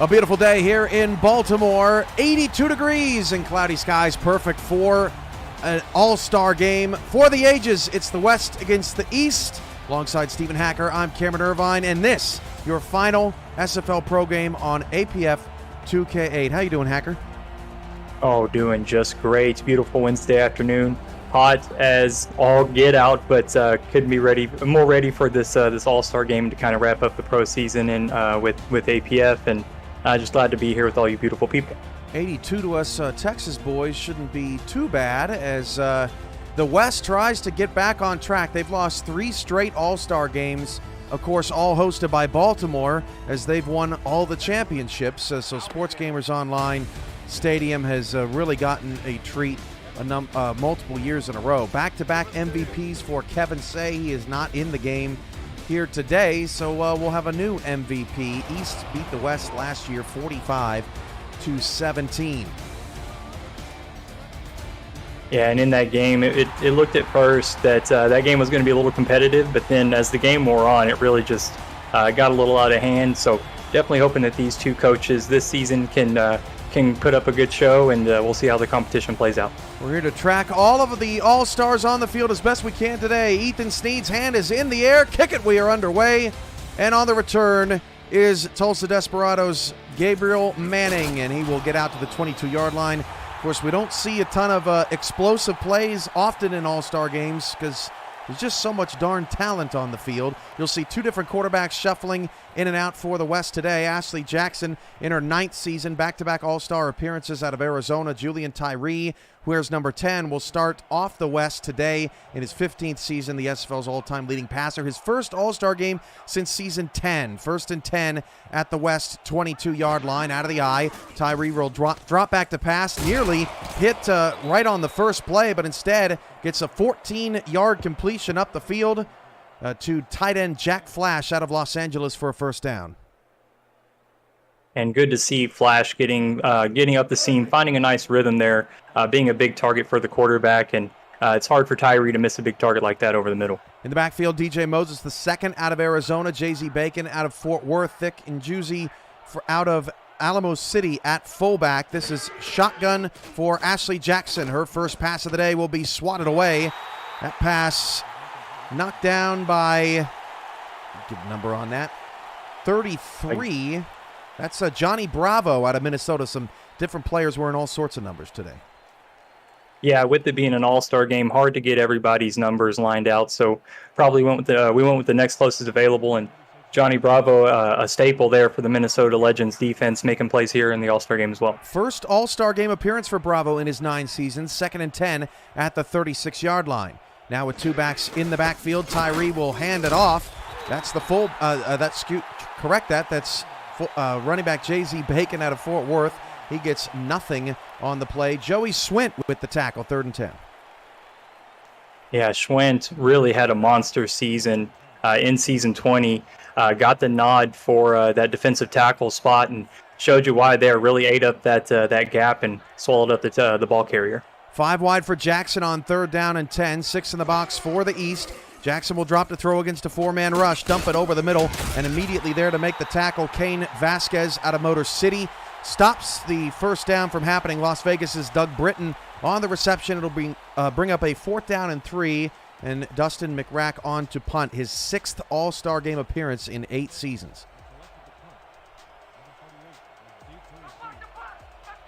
A beautiful day here in Baltimore, 82 degrees and cloudy skies, perfect for an all-star game for the ages. It's the West against the East. Alongside Stephen Hacker, I'm Cameron Irvine, and this, your final SFL pro game on APF 2K8. How you doing, Hacker? Oh, doing just great. Beautiful Wednesday afternoon. Hot as all get out, but couldn't be more ready for this all-star game to kind of wrap up the pro season and with APF, and just glad to be here with all you beautiful people. 82 to us Texas boys shouldn't be too bad as the West tries to get back on track. They've lost 3 straight all-star games, of course, all hosted by Baltimore, as they've won all the championships. So Sports Gamers Online Stadium has really gotten a treat multiple years in a row. Back-to-back MVPs for Kevin Say. He is not in the game here today, so we'll have a new MVP. East beat the West last year 45-17. Yeah, and in that game, it looked at first that that game was going to be a little competitive, but then as the game wore on, it really just got a little out of hand. So definitely hoping that these two coaches this season can put up a good show, and we'll see how the competition plays out. We're here to track all of the All-Stars on the field as best we can today. Ethan Sneed's hand is in the air. Kick it, we are underway. And on the return is Tulsa Desperados' Gabriel Manning, and he will get out to the 22-yard line. Of course, we don't see a ton of explosive plays often in All-Star games because there's just so much darn talent on the field. You'll see 2 different quarterbacks shuffling in and out for the West today. Ashley Jackson in her 9th season, back-to-back All-Star appearances out of Arizona. Julian Tyree, who wears number 10, will start off the West today in his 15th season, the SFL's all-time leading passer. His first All-Star game since season 10. 1st and 10 at the West 22-yard line, out of the eye. Tyree will drop back to pass, nearly hit right on the first play, but instead gets a 14-yard completion up the field to tight end Jack Flash out of Los Angeles for a first down. And good to see Flash getting up the seam, finding a nice rhythm there, being a big target for the quarterback, and it's hard for Tyree to miss a big target like that over the middle. In the backfield, DJ Moses, the second out of Arizona, Jay-Z Bacon out of Fort Worth, Thick and Juicy out of Alamo City at fullback. This is shotgun for Ashley Jackson. Her first pass of the day will be swatted away. That pass knocked down by, give a number on that, 33. That's Johnny Bravo out of Minnesota. Some different players wearing all sorts of numbers today. Yeah, with it being an all-star game, hard to get everybody's numbers lined out. So probably we went with the next closest available, and Johnny Bravo, a staple there for the Minnesota Legends defense, making plays here in the all-star game as well. First all-star game appearance for Bravo in his 9 seasons. 2nd and 10 at the 36-yard line. Now with 2 backs in the backfield, Tyree will hand it off. That's the full. That's running back Jay-Z Bacon out of Fort Worth. He gets nothing on the play. Joey Swint with the tackle, 3rd and 10. Yeah, Schwent really had a monster season in season 20. Got the nod for that defensive tackle spot and showed you why there. Really ate up that gap and swallowed up the ball carrier. 5 wide for Jackson on 3rd down and 10. 6 in the box for the East. Jackson will drop to throw against a 4-man rush, dump it over the middle, and immediately there to make the tackle, Kane Vasquez out of Motor City. Stops the first down from happening. Las Vegas's Doug Britton on the reception. It'll bring up a 4th down and 3, and Dustin McRack on to punt, his 6th All-Star game appearance in 8 seasons.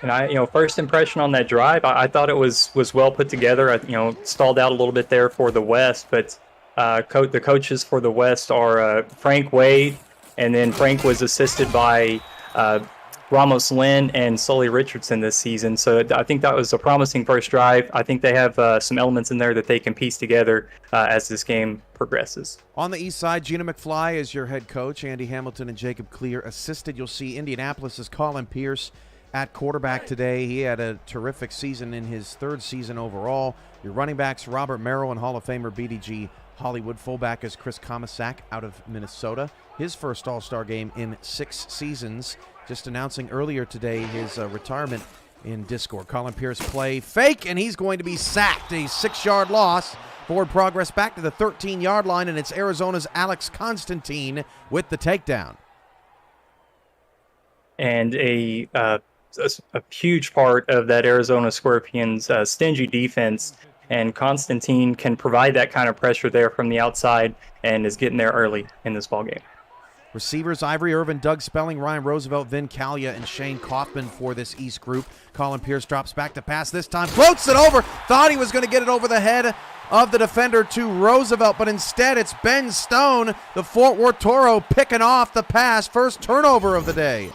And first impression on that drive, I thought it was well put together. Stalled out a little bit there for the West, but the coaches for the West are Frank Wade, and then Frank was assisted by Ramos Lynn and Sully Richardson this season. So I think that was a promising first drive. I think they have some elements in there that they can piece together as this game progresses. On the East side, Gina McFly is your head coach. Andy Hamilton and Jacob Clear assisted. You'll see Indianapolis's Colin Pierce at quarterback today. He had a terrific season in his 3rd season overall. Your running backs, Robert Merrill and Hall of Famer BDG Hollywood. Fullback is Chris Komisak out of Minnesota. His first All-Star game in 6 seasons. Just announcing earlier today his retirement in Discord. Colin Pierce play fake, and he's going to be sacked. A 6-yard loss. Forward progress back to the 13-yard line, and it's Arizona's Alex Constantine with the takedown. and a huge part of that Arizona Scorpions stingy defense. And Constantine can provide that kind of pressure there from the outside and is getting there early in this ball game. Receivers, Ivory Irvin, Doug Spelling, Ryan Roosevelt, Vin Callia, and Shane Kaufman for this East group. Colin Pierce drops back to pass this time, floats it over, thought he was going to get it over the head of the defender to Roosevelt, but instead it's Ben Stone, the Fort Worth Toro, picking off the pass. First turnover of the day.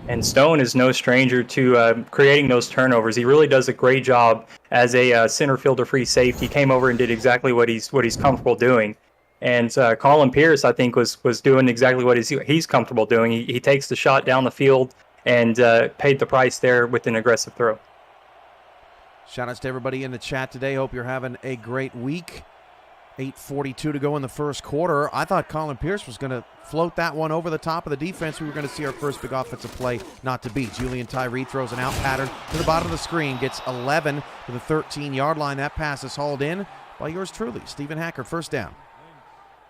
And Stone is no stranger to creating those turnovers. He really does a great job as a center fielder free safety. He came over and did exactly what he's comfortable doing. And Colin Pierce, I think, was doing exactly what he's comfortable doing. He takes the shot down the field and paid the price there with an aggressive throw. Shout outs to everybody in the chat today. Hope you're having a great week. 8:42 to go in the first quarter. I thought Colin Pierce was going to float that one over the top of the defense. We were going to see our first big offensive play not to beat. Julian Tyree throws an out pattern to the bottom of the screen, gets 11 to the 13-yard line. That pass is hauled in by yours truly, Stephen Hacker, first down.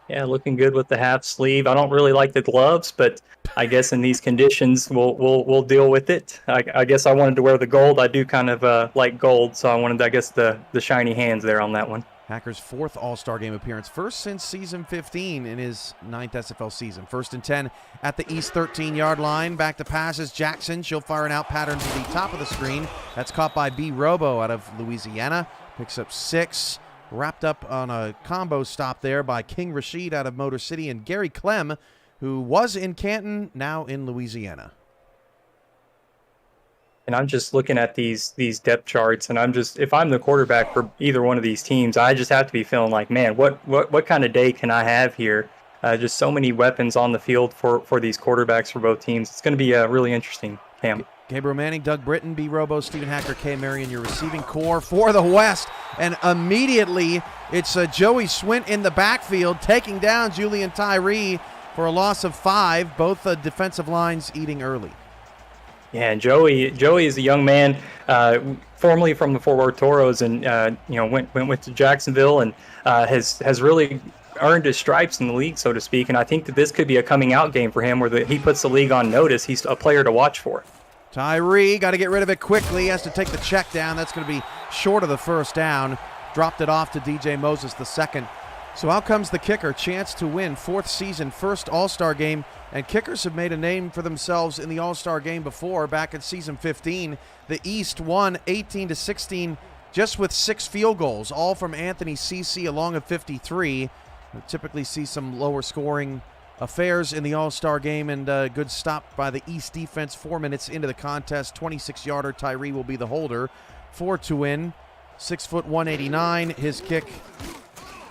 Yeah, looking good with the half sleeve. I don't really like the gloves, but I guess in these conditions, we'll deal with it. I guess I wanted to wear the gold. I do kind of like gold, so I wanted, I guess, the shiny hands there on that one. Hacker's fourth All-Star Game appearance, first since season 15 in his 9th SFL season. First and 10 at the East 13-yard line. Back to passes. Jackson, she'll fire an out pattern to the top of the screen. That's caught by B. Robo out of Louisiana. Picks up 6. Wrapped up on a combo stop there by King Rashid out of Motor City and Gary Clem, who was in Canton, now in Louisiana. And I'm just looking at these depth charts, and if I'm the quarterback for either one of these teams, I just have to be feeling like, man, what kind of day can I have here? Just so many weapons on the field for these quarterbacks for both teams. It's going to be really interesting, Cam. Gabriel Manning, Doug Britton, B. Robo, Stephen Hacker, K. Marion, your receiving core for the West. And immediately it's Joey Swint in the backfield taking down Julian Tyree for a loss of 5. Both defensive lines eating early. Yeah, and Joey is a young man, formerly from the Fort Worth Toros, and went to Jacksonville and has really earned his stripes in the league, so to speak. And I think that this could be a coming out game for him, where he puts the league on notice. He's a player to watch for. Tyree got to get rid of it quickly. He has to take the check down. That's going to be short of the first down. Dropped it off to DJ Moses the second. So out comes the kicker. Chance to win. 4th season, first All-Star game. And kickers have made a name for themselves in the All-Star game before. Back in season 15, the East won 18-16 just with 6 field goals, all from Anthony Cece along of 53. We typically see some lower scoring affairs in the All-Star game, and a good stop by the East defense 4 minutes into the contest. 26-yarder Tyree will be the holder for to win. 6 foot 189. His kick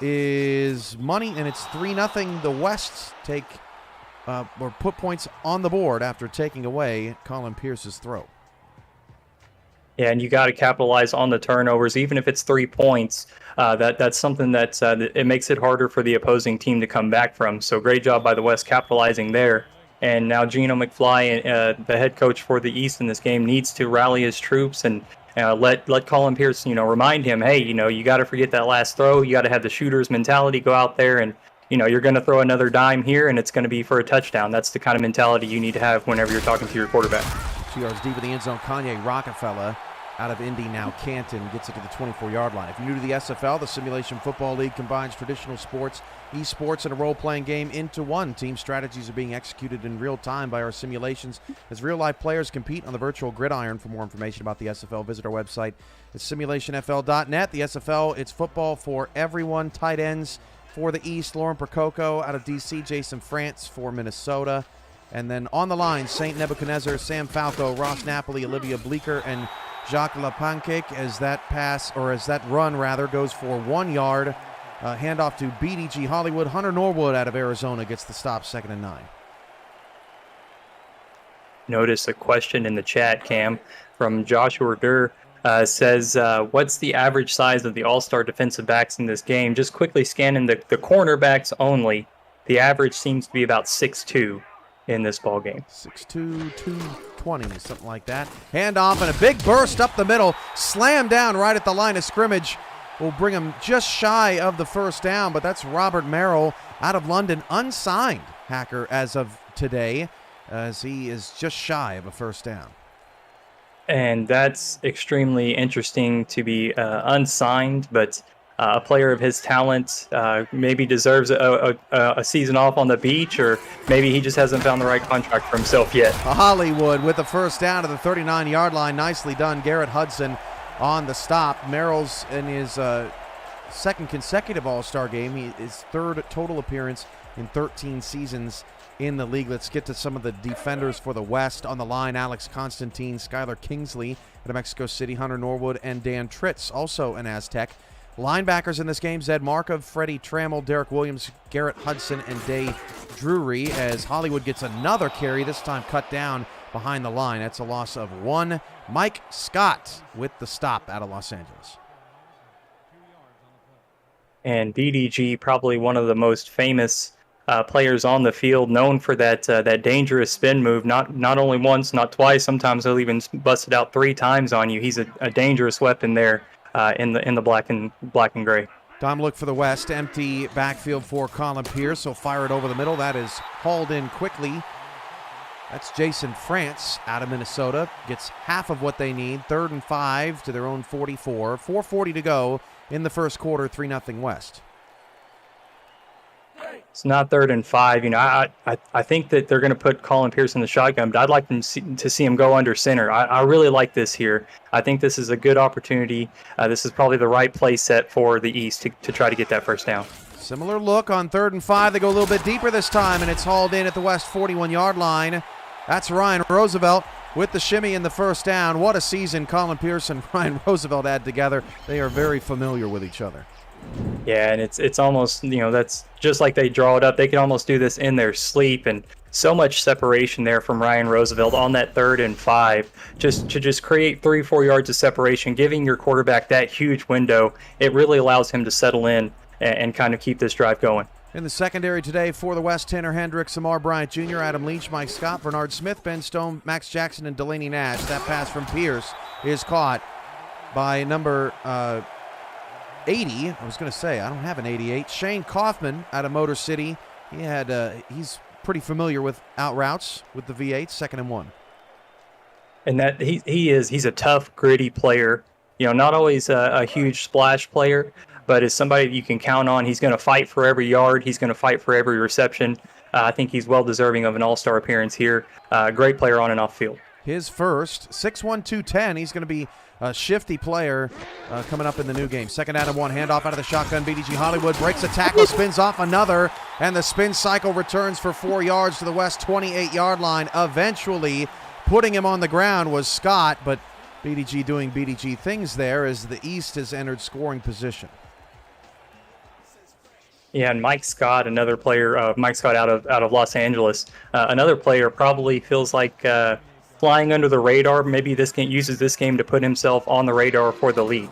is money, and it's 3-0. The West take or put points on the board after taking away Colin Pierce's throw. Yeah, and you got to capitalize on the turnovers, even if it's 3 points. That's something that it makes it harder for the opposing team to come back from. So great job by the West capitalizing there. And now Gino McFly, the head coach for the East in this game, needs to rally his troops and let Colin Pierce, remind him, hey, you got to forget that last throw. You got to have the shooter's mentality. Go out there and you're going to throw another dime here, and it's going to be for a touchdown. That's the kind of mentality you need to have whenever you're talking to your quarterback. 2 yards deep in the end zone. Kanye Rockefeller out of Indy, now Canton, gets it to the 24-yard line. If you're new to the SFL, the Simulation Football League combines traditional sports, esports, and a role-playing game into one. Team strategies are being executed in real time by our simulations as real-life players compete on the virtual gridiron. For more information about the SFL, visit our website at simulationfl.net. The SFL, it's football for everyone. Tight ends for the East, Lauren Prococo out of D.C., Jason France for Minnesota. And then on the line, St. Nebuchadnezzar, Sam Falco, Ross Napoli, Olivia Bleeker, and Jacques LaPancake as that run goes for 1 yard. Handoff to BDG Hollywood. Hunter Norwood out of Arizona gets the stop, 2nd and 9. Notice a question in the chat, Cam, from Joshua Durr. Says, what's the average size of the all-star defensive backs in this game? Just quickly scanning the cornerbacks only, the average seems to be about 6'2" in this ball game. 6'2", 220, something like that. Handoff and a big burst up the middle. Slam down right at the line of scrimmage. Will bring him just shy of the first down, but that's Robert Merrill out of London, unsigned, Hacker, as of today. as he is just shy of a first down. And that's extremely interesting to be unsigned, but a player of his talent maybe deserves a season off on the beach, or maybe he just hasn't found the right contract for himself yet. Hollywood with the first down to the 39-yard line. Nicely done. Garrett Hudson on the stop. Merrill's in his second consecutive All-Star game. His third total appearance in 13 seasons in the league. Let's get to some of the defenders for the West. On the line, Alex Constantine, Skylar Kingsley out of Mexico City, Hunter Norwood, and Dan Tritz, also an Aztec. Linebackers in this game, Zed Markov, Freddie Trammell, Derek Williams, Garrett Hudson, and Day Drury, as Hollywood gets another carry, this time cut down behind the line. That's a loss of 1. Mike Scott with the stop out of Los Angeles. And BDG, probably one of the most famous players on the field, known for that dangerous spin move. Not only once, not twice. Sometimes he'll even bust it out 3 times on you. He's a dangerous weapon there in the black and gray. Time look for the West. Empty backfield for Colin Pierce. He'll fire it over the middle. That is hauled in quickly. That's Jason France out of Minnesota. Gets half of what they need. 3rd and 5 to their own 44. 4:40 to go in the first quarter. 3-0 West. It's not 3rd and 5. You know, I think that they're going to put Colin Pierce in the shotgun, but I'd like them to see him go under center. I really like this here. I think this is a good opportunity. This is probably the right play set for the East to try to get that first down. Similar look on 3rd and 5. They go a little bit deeper this time, and it's hauled in at the West 41-yard line. That's Ryan Roosevelt with the shimmy in the first down. What a season Colin Pierce and Ryan Roosevelt had together. They are very familiar with each other. Yeah, and it's almost, you know, that's just like they draw it up. They can almost do this in their sleep, and so much separation there from Ryan Roosevelt on that 3rd and 5. Just create 3-4 yards of separation, giving your quarterback that huge window. It really allows him to settle in and kind of keep this drive going. In the secondary today for the West, Tanner Hendricks, Amar Bryant Jr., Adam Leach, Mike Scott, Bernard Smith, Ben Stone, Max Jackson, and Delaney Nash. That pass from Pierce is caught by number 80. I was going to say, I don't have an 88. Shane Kaufman out of Motor City. He's pretty familiar with out routes with the V8, 2nd and 1. And that he's a tough, gritty player. You know, not always a huge splash player, but is somebody that you can count on. He's going to fight for every yard. He's going to fight for every reception. I think he's well deserving of an all-star appearance here. Great player on and off field. His first, 6'1", 210. He's going to be a shifty player coming up in the new game. 2nd down and 1, handoff out of the shotgun. BDG Hollywood breaks a tackle, spins off another, and the spin cycle returns for 4 yards to the West 28-yard line. Eventually, putting him on the ground was Scott, but BDG doing BDG things there as the East has entered scoring position. Yeah, and Mike Scott, another player, Mike Scott out of Los Angeles, another player probably feels like flying under the radar. Maybe this game uses this game to put himself on the radar for the league.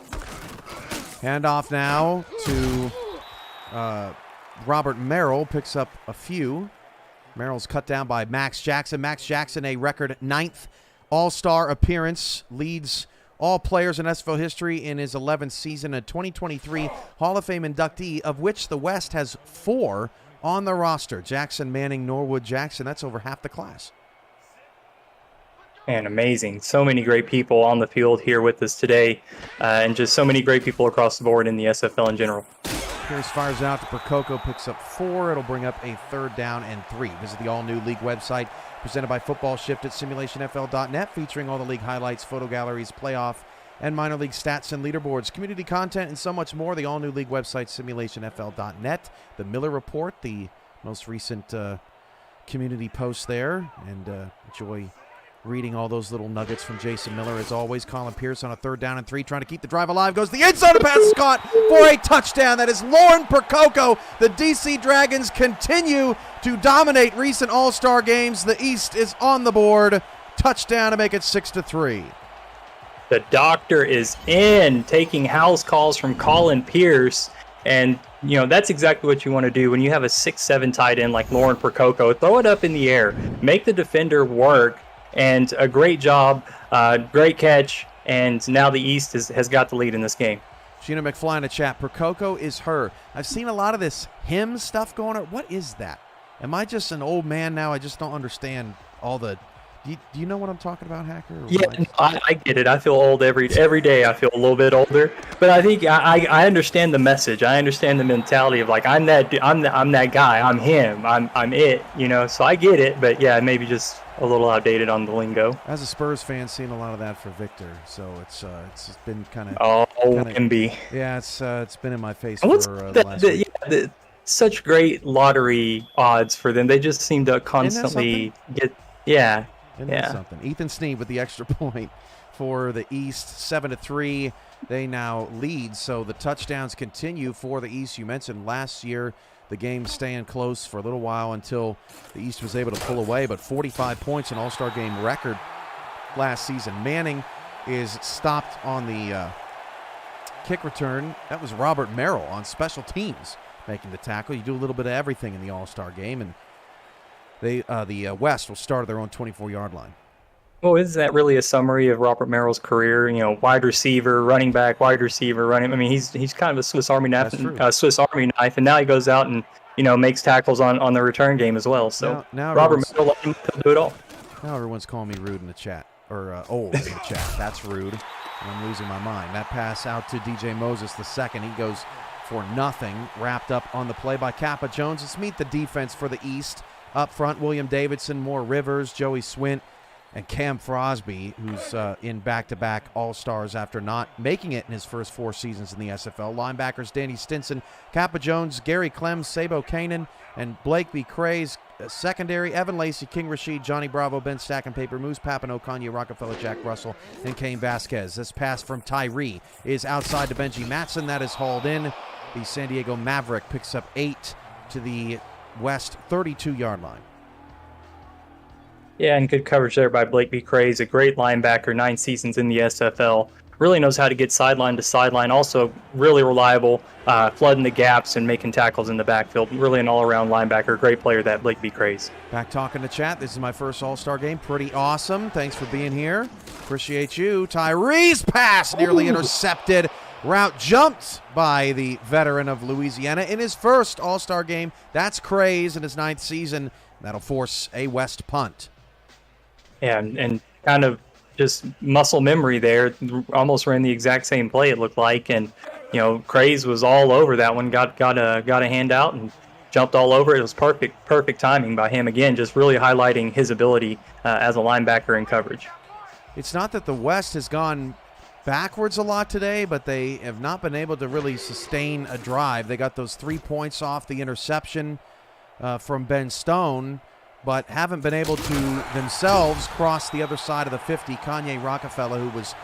Handoff now to Robert Merrill, picks up a few. Merrill's cut down by Max Jackson. Max Jackson, a record 9th All-Star appearance, leads all players in SFL history in his 11th season, a 2023 Hall of Fame inductee, of which the West has 4 on the roster. Jackson, Manning, Norwood, Jackson. That's over half the class. And amazing. So many great people on the field here with us today, and just so many great people across the board in the SFL in general. Pierce fires out to Percoco, picks up 4. It'll bring up a 3rd down and 3. Visit the all-new league website presented by Football Shift at simulationfl.net, featuring all the league highlights, photo galleries, playoff, and minor league stats and leaderboards, community content, and so much more. The all-new league website, simulationfl.net. The Miller Report, the most recent community post there, and enjoy reading all those little nuggets from Jason Miller. As always, Colin Pierce on a 3rd down and 3, trying to keep the drive alive. Goes the inside, pass is caught for a touchdown. That is Lauren Percoco. The DC Dragons continue to dominate recent All-Star games. The East is on the board. Touchdown to make it 6-3. The doctor is in, taking house calls from Colin Pierce. And, you know, that's exactly what you want to do when you have a 6'7" tight end like Lauren Percoco. Throw it up in the air. Make the defender work. And a great job, great catch, and now the East has got the lead in this game. Sheena McFly in the chat. Percoco is her. I've seen a lot of this hymn stuff going on. What is that? Am I just an old man now? I just don't understand all the. Do you know what I'm talking about, Hacker? Or Yeah, Mike? no, I get it. I feel old every day. I feel a little bit older, but I think I understand the message. I understand the mentality of like I'm that guy. I'm him. I'm it. You know, so I get it. But yeah, maybe just a little outdated on the lingo. As a Spurs fan, seeing a lot of that for Victor, so it's been kind of. Oh, Wemby. Yeah, it's been in my face And what's for the last week. such great lottery odds for them. They just seem to constantly get. Yeah. Isn't that something? Ethan Sneed with the extra point for the East, 7-3. They now lead, so the touchdowns continue for the East. You mentioned last year the game staying close for a little while until the East was able to pull away, but 45 points, an All-Star game record last season. Manning is stopped on the kick return. That was Robert Merrill on special teams making the tackle. You do a little bit of everything in the All-Star game, and the West will start at their own 24-yard line. Well, is that really a summary of Robert Merrill's career? You know, wide receiver, running back, wide receiver, running. I mean, he's kind of a Swiss Army knife, and now he goes out and makes tackles on the return game as well. So now Robert Merrill let him do it all. Now everyone's calling me rude in the chat, or old in the chat. That's rude, and I'm losing my mind. That pass out to DJ Moses the second. He goes for nothing, wrapped up on the play by Kappa Jones. Let's meet the defense for the East. Up front, William Davidson, Moore Rivers, Joey Swint, and Cam Frosby, who's in back-to-back All-Stars after not making it in his first 4 seasons in the SFL. Linebackers Danny Stinson, Kappa Jones, Gary Clems, Sabo Kanan, and Blake B. Craze. Secondary, Evan Lacey, King Rashid, Johnny Bravo, Ben Stack and Paper, Moose Papano, Kanye Rockefeller, Jack Russell, and Kane Vasquez. This pass from Tyree is outside to Benji Matson. That is hauled in. The San Diego Maverick picks up 8 to the West 32-yard line. Yeah, and good coverage there by Blake B. Craze, a great linebacker, 9 seasons in the SFL. Really knows how to get sideline to sideline. Also really reliable, flooding the gaps and making tackles in the backfield. Really an all-around linebacker. Great player, that Blake B. Craze. Back talking to chat. This is my first All-Star game. Pretty awesome. Thanks for being here. Appreciate you. Tyree's pass nearly intercepted. Route jumped by the veteran of Louisiana in his first All-Star game. That's Craze in his 9th season. That'll force a West punt. Yeah, and kind of just muscle memory there. Almost ran the exact same play, it looked like. And, Craze was all over that one. Got a hand out and jumped all over it. It was perfect timing by him. Again, just really highlighting his ability as a linebacker in coverage. It's not that the West has gone backwards a lot today, but they have not been able to really sustain a drive. They got those 3 points off the interception from Ben Stone, but haven't been able to themselves cross the other side of the 50. Kanye Rockefeller, who was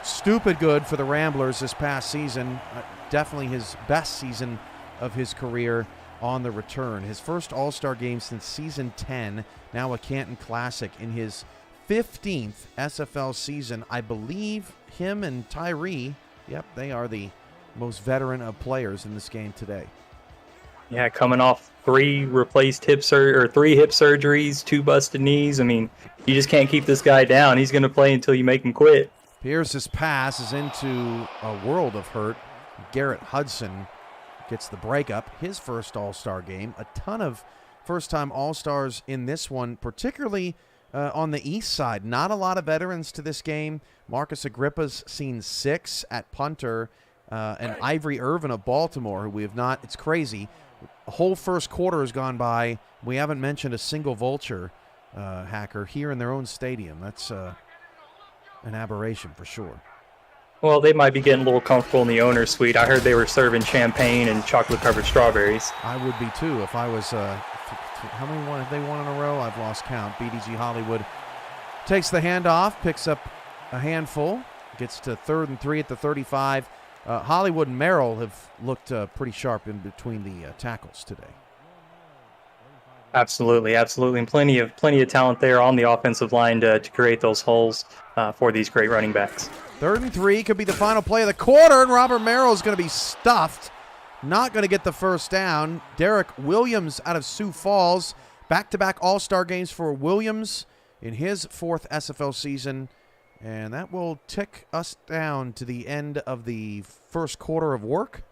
stupid good for the Ramblers this past season, definitely his best season of his career on the return. His first All-Star game since season 10, now a Canton Classic in his 15th SFL season. I believe him and Tyree, they are the most veteran of players in this game today. Yeah, coming off 3 replaced hip surgeries, 2 busted knees. I mean, you just can't keep this guy down. He's going to play until you make him quit. Pierce's pass is into a world of hurt. Garrett Hudson gets the breakup, his first All-Star game. A ton of first-time All-Stars in this one, particularly on the east side. Not a lot of veterans to this game. Marcus Agrippa's seen 6 at punter, and Ivory Irvin of Baltimore, who we have not, it's crazy. A whole first quarter has gone by. We haven't mentioned a single vulture, Hacker, here in their own stadium. That's an aberration for sure. Well, they might be getting a little comfortable in the owner's suite. I heard they were serving champagne and chocolate-covered strawberries. I would be too if I was. How many have they won in a row? I've lost count. BDG Hollywood takes the handoff, picks up a handful, gets to 3rd and 3 at the 35. Hollywood and Merrill have looked pretty sharp in between the tackles today. Absolutely, and plenty of talent there on the offensive line to create those holes for these great running backs. 3rd and 3 could be the final play of the quarter, and Robert Merrill is going to be stuffed. Not going to get the first down. Derek Williams out of Sioux Falls. Back-to-back All-Star games for Williams in his 4th SFL season. And that will tick us down to the end of the first quarter of work.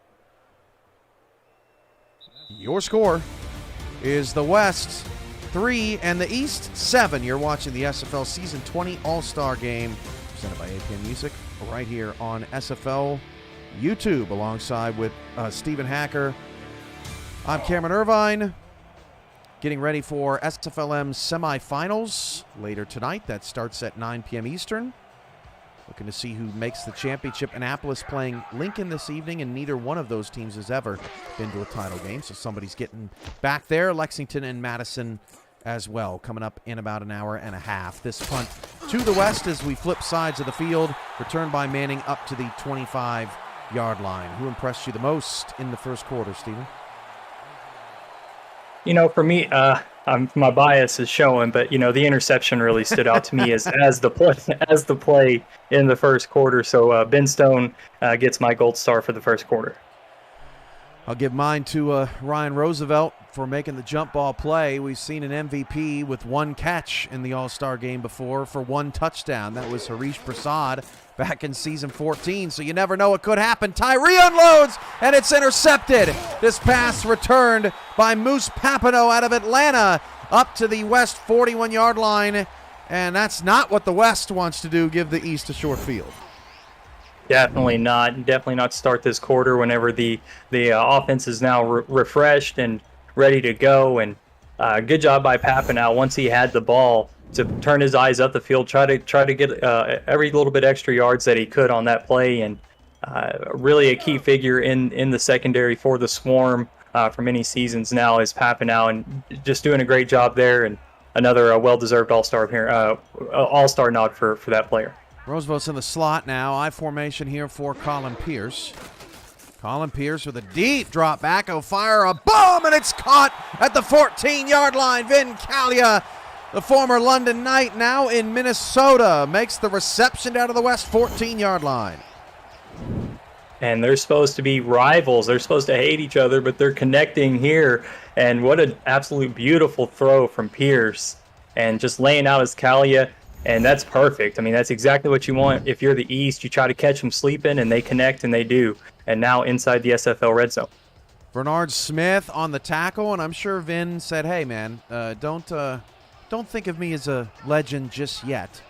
Your score is the West 3, and the East 7. You're watching the SFL Season 20 All-Star Game presented by APM Music right here on SFL YouTube alongside with Stephen Hacker. I'm Cameron Irvine. Getting ready for SFLM semifinals later tonight. That starts at 9 p.m. Eastern. Looking to see who makes the championship. Annapolis playing Lincoln this evening, and neither one of those teams has ever been to a title game, so somebody's getting back there. Lexington and Madison as well, coming up in about an hour and a half. This punt to the west as we flip sides of the field. Returned by Manning up to the 25-yard line. Who impressed you the most in the first quarter, Stephen? You know, for me, my bias is showing, but you know, the interception really stood out to me as the play in the first quarter. So Ben Stone gets my gold star for the first quarter. I'll give mine to Ryan Roosevelt for making the jump ball play. We've seen an MVP with one catch in the All-Star game before for one touchdown. That was Harish Prasad back in season 14, so you never know what could happen. Tyree unloads, and it's intercepted. This pass returned by Moose Papineau out of Atlanta up to the West 41-yard line, and that's not what the West wants to do, give the East a short field. Definitely not. Definitely not start this quarter whenever the offense is now refreshed and ready to go. And good job by Papineau once he had the ball to turn his eyes up the field, try to get every little bit extra yards that he could on that play, and really a key figure in the secondary for the Swarm for many seasons now is Papineau, and just doing a great job there, and another well-deserved All-Star here, All-Star nod for that player. Roosevelt's in the slot now. I formation here for Colin Pierce. Colin Pierce with a deep drop back. He'll fire a bomb, and it's caught at the 14-yard line. Vin Calia, the former London Knight, now in Minnesota, makes the reception out of the West 14-yard line. And they're supposed to be rivals. They're supposed to hate each other, but they're connecting here. And what an absolute beautiful throw from Pierce. And just laying out his Calia. And that's perfect. I mean, that's exactly what you want. If you're the East, you try to catch them sleeping, and they connect, and they do. And now inside the SFL red zone. Bernard Smith on the tackle, and I'm sure Vin said, hey, man, don't think of me as a legend just yet.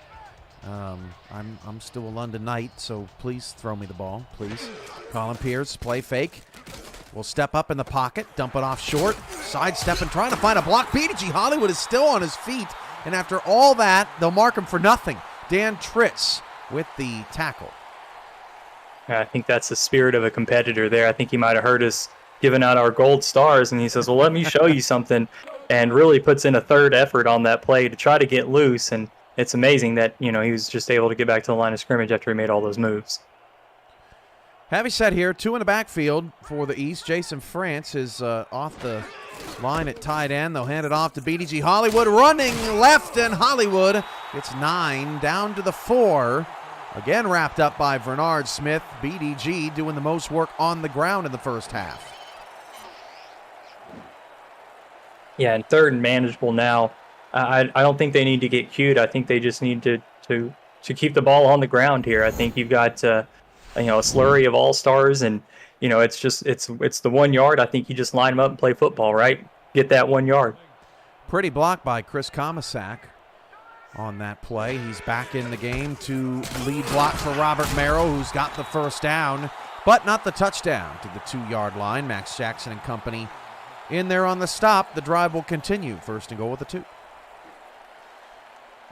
I'm still a London Knight, so please throw me the ball, please. Colin Pierce, play fake. Will step up in the pocket, dump it off short, sidestepping, trying to find a block. BDG Hollywood is still on his feet. And after all that, they'll mark him for nothing. Dan Tritz with the tackle. I think that's the spirit of a competitor there. I think he might have heard us giving out our gold stars, and he says, well, let me show you something, and really puts in a third effort on that play to try to get loose. And it's amazing that, you know, he was just able to get back to the line of scrimmage after he made all those moves. Heavy set here, 2 in the backfield for the East. Jason France is off the line at tight end. They'll hand it off to BDG Hollywood, running left, and Hollywood gets 9 down to the 4. Again wrapped up by Bernard Smith. BDG doing the most work on the ground in the first half. Yeah, and third and manageable now. I don't think they need to get cute. I think they just need to keep the ball on the ground here. I think you've got a slurry of all-stars, and you know, it's the 1 yard. I think you just line them up and play football, right? Get that 1 yard. Pretty block by Chris Comisac on that play. He's back in the game to lead block for Robert Merrill, who's got the first down, but not the touchdown to the 2-yard line. Max Jackson and company in there on the stop. The drive will continue. First and goal with the 2.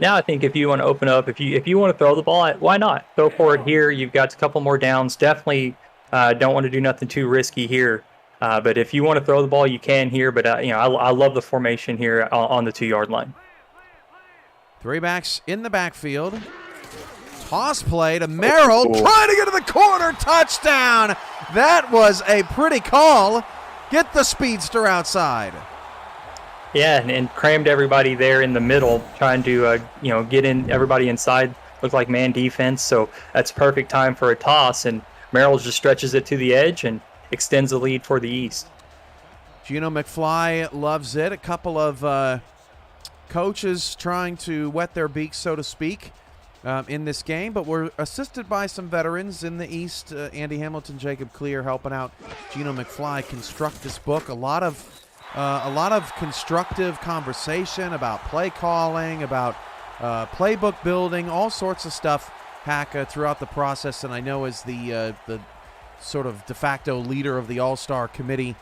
Now I think if you want to open up, if you want to throw the ball, why not? Go for it here. You've got a couple more downs. Definitely don't want to do nothing too risky here. But if you want to throw the ball, you can here. But I love the formation here on the 2-yard line. 3 backs in the backfield. Toss play to Merrill, trying to get to the corner. Touchdown! That was a pretty call. Get the speedster outside. Yeah, and crammed everybody there in the middle, trying to get in everybody inside. Looked like man defense, so that's perfect time for a toss. And Merrill just stretches it to the edge and extends the lead for the East. Gino McFly loves it. A couple of coaches trying to wet their beaks, so to speak, in this game, but we're assisted by some veterans in the East. Andy Hamilton, Jacob Clear helping out Gino McFly construct this book. A lot of a lot of constructive conversation about play calling, about playbook building, all sorts of stuff, Hack, throughout the process. And I know as the sort of de facto leader of the All-Star committee,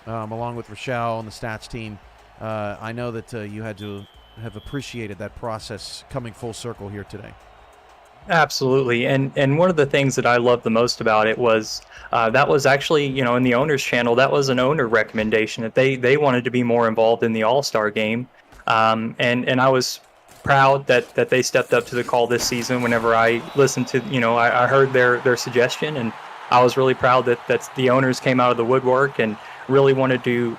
along with Rochelle and the stats team, I know that you had to have appreciated that process coming full circle here today. Absolutely, and one of the things that I loved the most about it was that was actually, in the owners channel, that was an owner recommendation that they wanted to be more involved in the All-Star game, and I was proud that they stepped up to the call this season. Whenever I listened to, I heard their suggestion, and I was really proud that the owners came out of the woodwork and really wanted to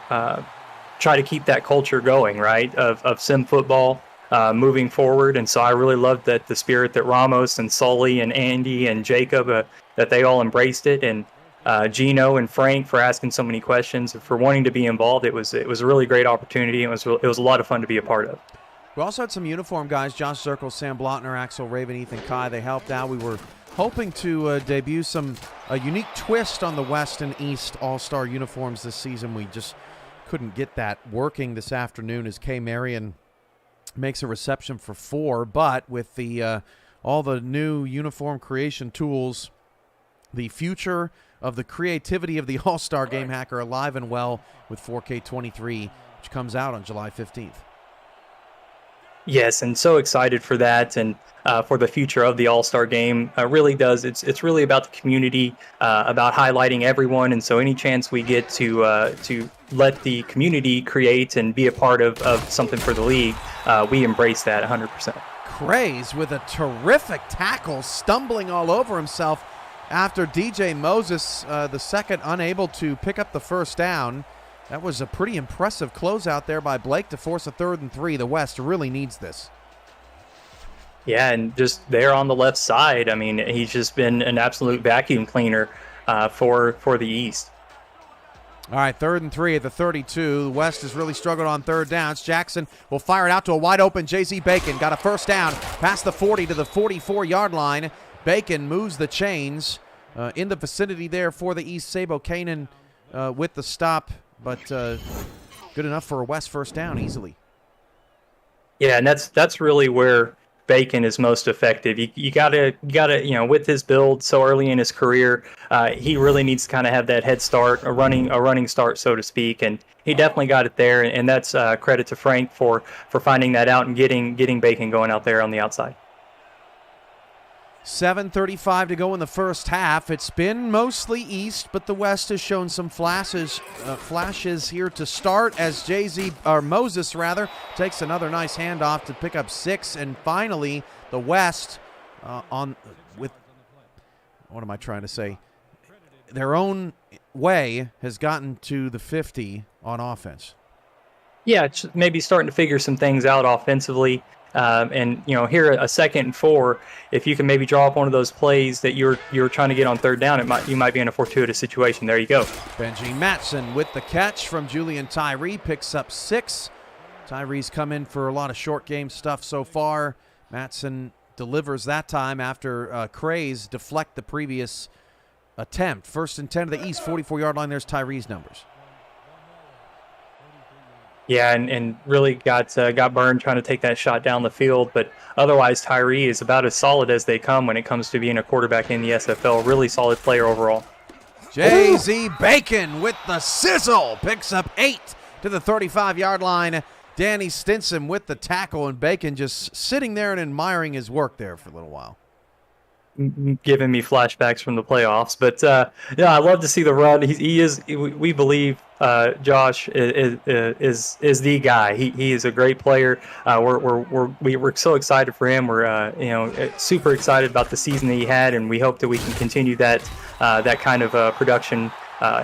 try to keep that culture going, right, of sim football. Moving forward. And so I really loved that the spirit that Ramos and Sully and Andy and Jacob, that they all embraced it, and Gino and Frank for asking so many questions, for wanting to be involved. It was a really great opportunity. It was a lot of fun to be a part of. We also had some uniform guys, Josh Zirkle, Sam Blotner, Axel Raven, Ethan Kai. They helped out. We were hoping to debut a unique twist on the West and East All-Star uniforms this season. We just couldn't get that working this afternoon as Kay Marion makes a reception for 4, but with the all the new uniform creation tools, the future of the creativity of the All-Star Game, Hacker, alive and well with 4K23, which comes out on July 15th. Yes, and so excited for that, and for the future of the All-Star Game. Really does. It's really about the community, about highlighting everyone, and so any chance we get to let the community create and be a part of something for the league, we embrace that 100%. Craze with a terrific tackle, stumbling all over himself after DJ Moses, the second, unable to pick up the first down. That was a pretty impressive closeout there by Blake to force a 3rd and 3. The West really needs this. Yeah, and just there on the left side, I mean, he's just been an absolute vacuum cleaner for the East. All right, 3rd and 3 at the 32. The West has really struggled on 3rd downs. Jackson will fire it out to a wide-open J.Z. Bacon. Got a first down past the 40 to the 44-yard line. Bacon moves the chains in the vicinity there for the East. Sabo Kanan with the stop, but good enough for a West first down easily. Yeah, and that's really where Bacon is most effective. You gotta with his build so early in his career, he really needs to kind of have that head start, a running start, so to speak, and he definitely got it there. And that's credit to Frank for finding that out and getting Bacon going out there on the outside. 7:35 to go in the first half. It's been mostly East, but the West has shown some flashes here to start as Moses takes another nice handoff to pick up 6, and finally the West their own way has gotten to the 50 on offense. Yeah, it's maybe starting to figure some things out offensively. And here a 2nd and 4, if you can maybe draw up one of those plays that you're trying to get on 3rd down, you might be in a fortuitous situation. There you go. Benji Matson with the catch from Julian Tyree, picks up 6. Tyree's come in for a lot of short game stuff so far. Matson delivers that time after Craze deflect the previous attempt. 1st and 10 of the East, 44-yard line. There's Tyree's numbers. Yeah, and really got burned trying to take that shot down the field. But otherwise, Tyree is about as solid as they come when it comes to being a quarterback in the SFL. Really solid player overall. J.Z. Bacon with the sizzle. Picks up 8 to the 35-yard line. Danny Stinson with the tackle, and Bacon just sitting there and admiring his work there for a little while. Giving me flashbacks from the playoffs, but I love to see the run. He is. We believe Josh is the guy. He is a great player. We're so excited for him. We're super excited about the season that he had, and we hope that we can continue that kind of production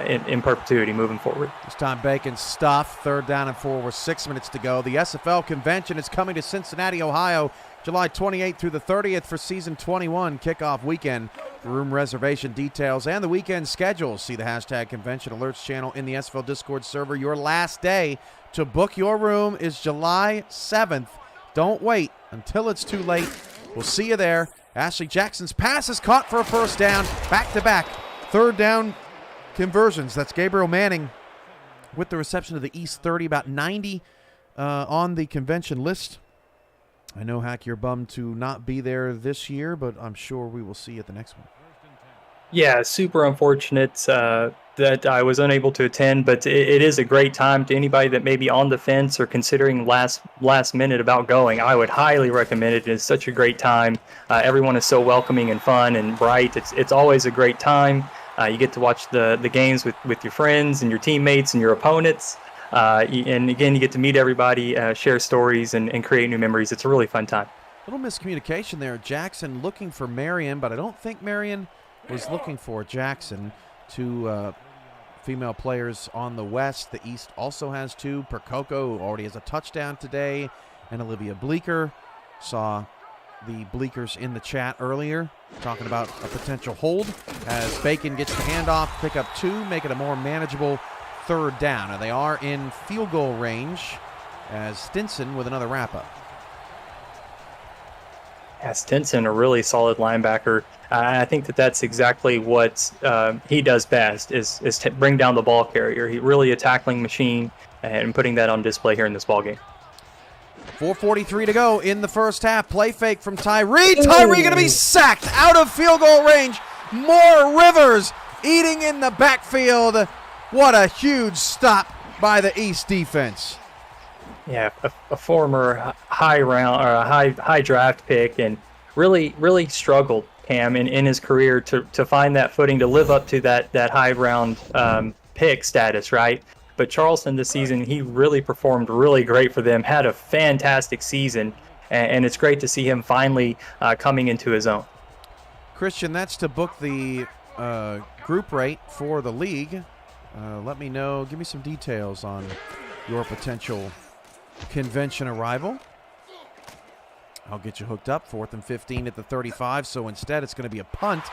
in perpetuity moving forward. This time Bacon stuffed. 3rd down and 4 with 6 minutes to go. The SFL convention is coming to Cincinnati, Ohio, July 28th through the 30th for Season 21 kickoff weekend. For room reservation details and the weekend schedule, see the hashtag Convention Alerts channel in the SFL Discord server. Your last day to book your room is July 7th. Don't wait until it's too late. We'll see you there. Ashley Jackson's pass is caught for a first down. Back-to-back 3rd down conversions. That's Gabriel Manning with the reception of the East 30, about 90 on the convention list. I know, Hack, you're bummed to not be there this year, but I'm sure we will see you at the next one. Yeah, super unfortunate that I was unable to attend, but it is a great time to anybody that may be on the fence or considering last minute about going. I would highly recommend it. It's such a great time. Everyone is so welcoming and fun and bright. It's always a great time. You get to watch the games with your friends and your teammates and your opponents. And again, you get to meet everybody, share stories, and create new memories. It's a really fun time. A little miscommunication there. Jackson looking for Marion, but I don't think Marion was looking for Jackson. Two female players on the West. The East also has two. Percoco already has a touchdown today, and Olivia Bleeker. Saw the Bleekers in the chat earlier talking about a potential hold as Bacon gets the handoff, pick up two, make it a more manageable third down. And they are in field goal range as Stinson with another wrap-up. Yeah, Stinson, a really solid linebacker. I think that's exactly what he does best is bring down the ball carrier. He really a tackling machine and putting that on display here in this ball game. 4:43 to go in the first half. Play fake from Tyree. Tyree going to be sacked out of field goal range. More Rivers eating in the backfield. What a huge stop by the East defense. Yeah, a former high round or a high draft pick, and really struggled, Cam, in his career to find that footing to live up to that high round pick status, right? But Charleston this season, he really performed really great for them, had a fantastic season, and it's great to see him finally coming into his own. Christian, that's to book the group rate for the league. Let me know, give me some details on your potential convention arrival. I'll get you hooked up. 4th and 15 at the 35, so instead it's going to be a punt,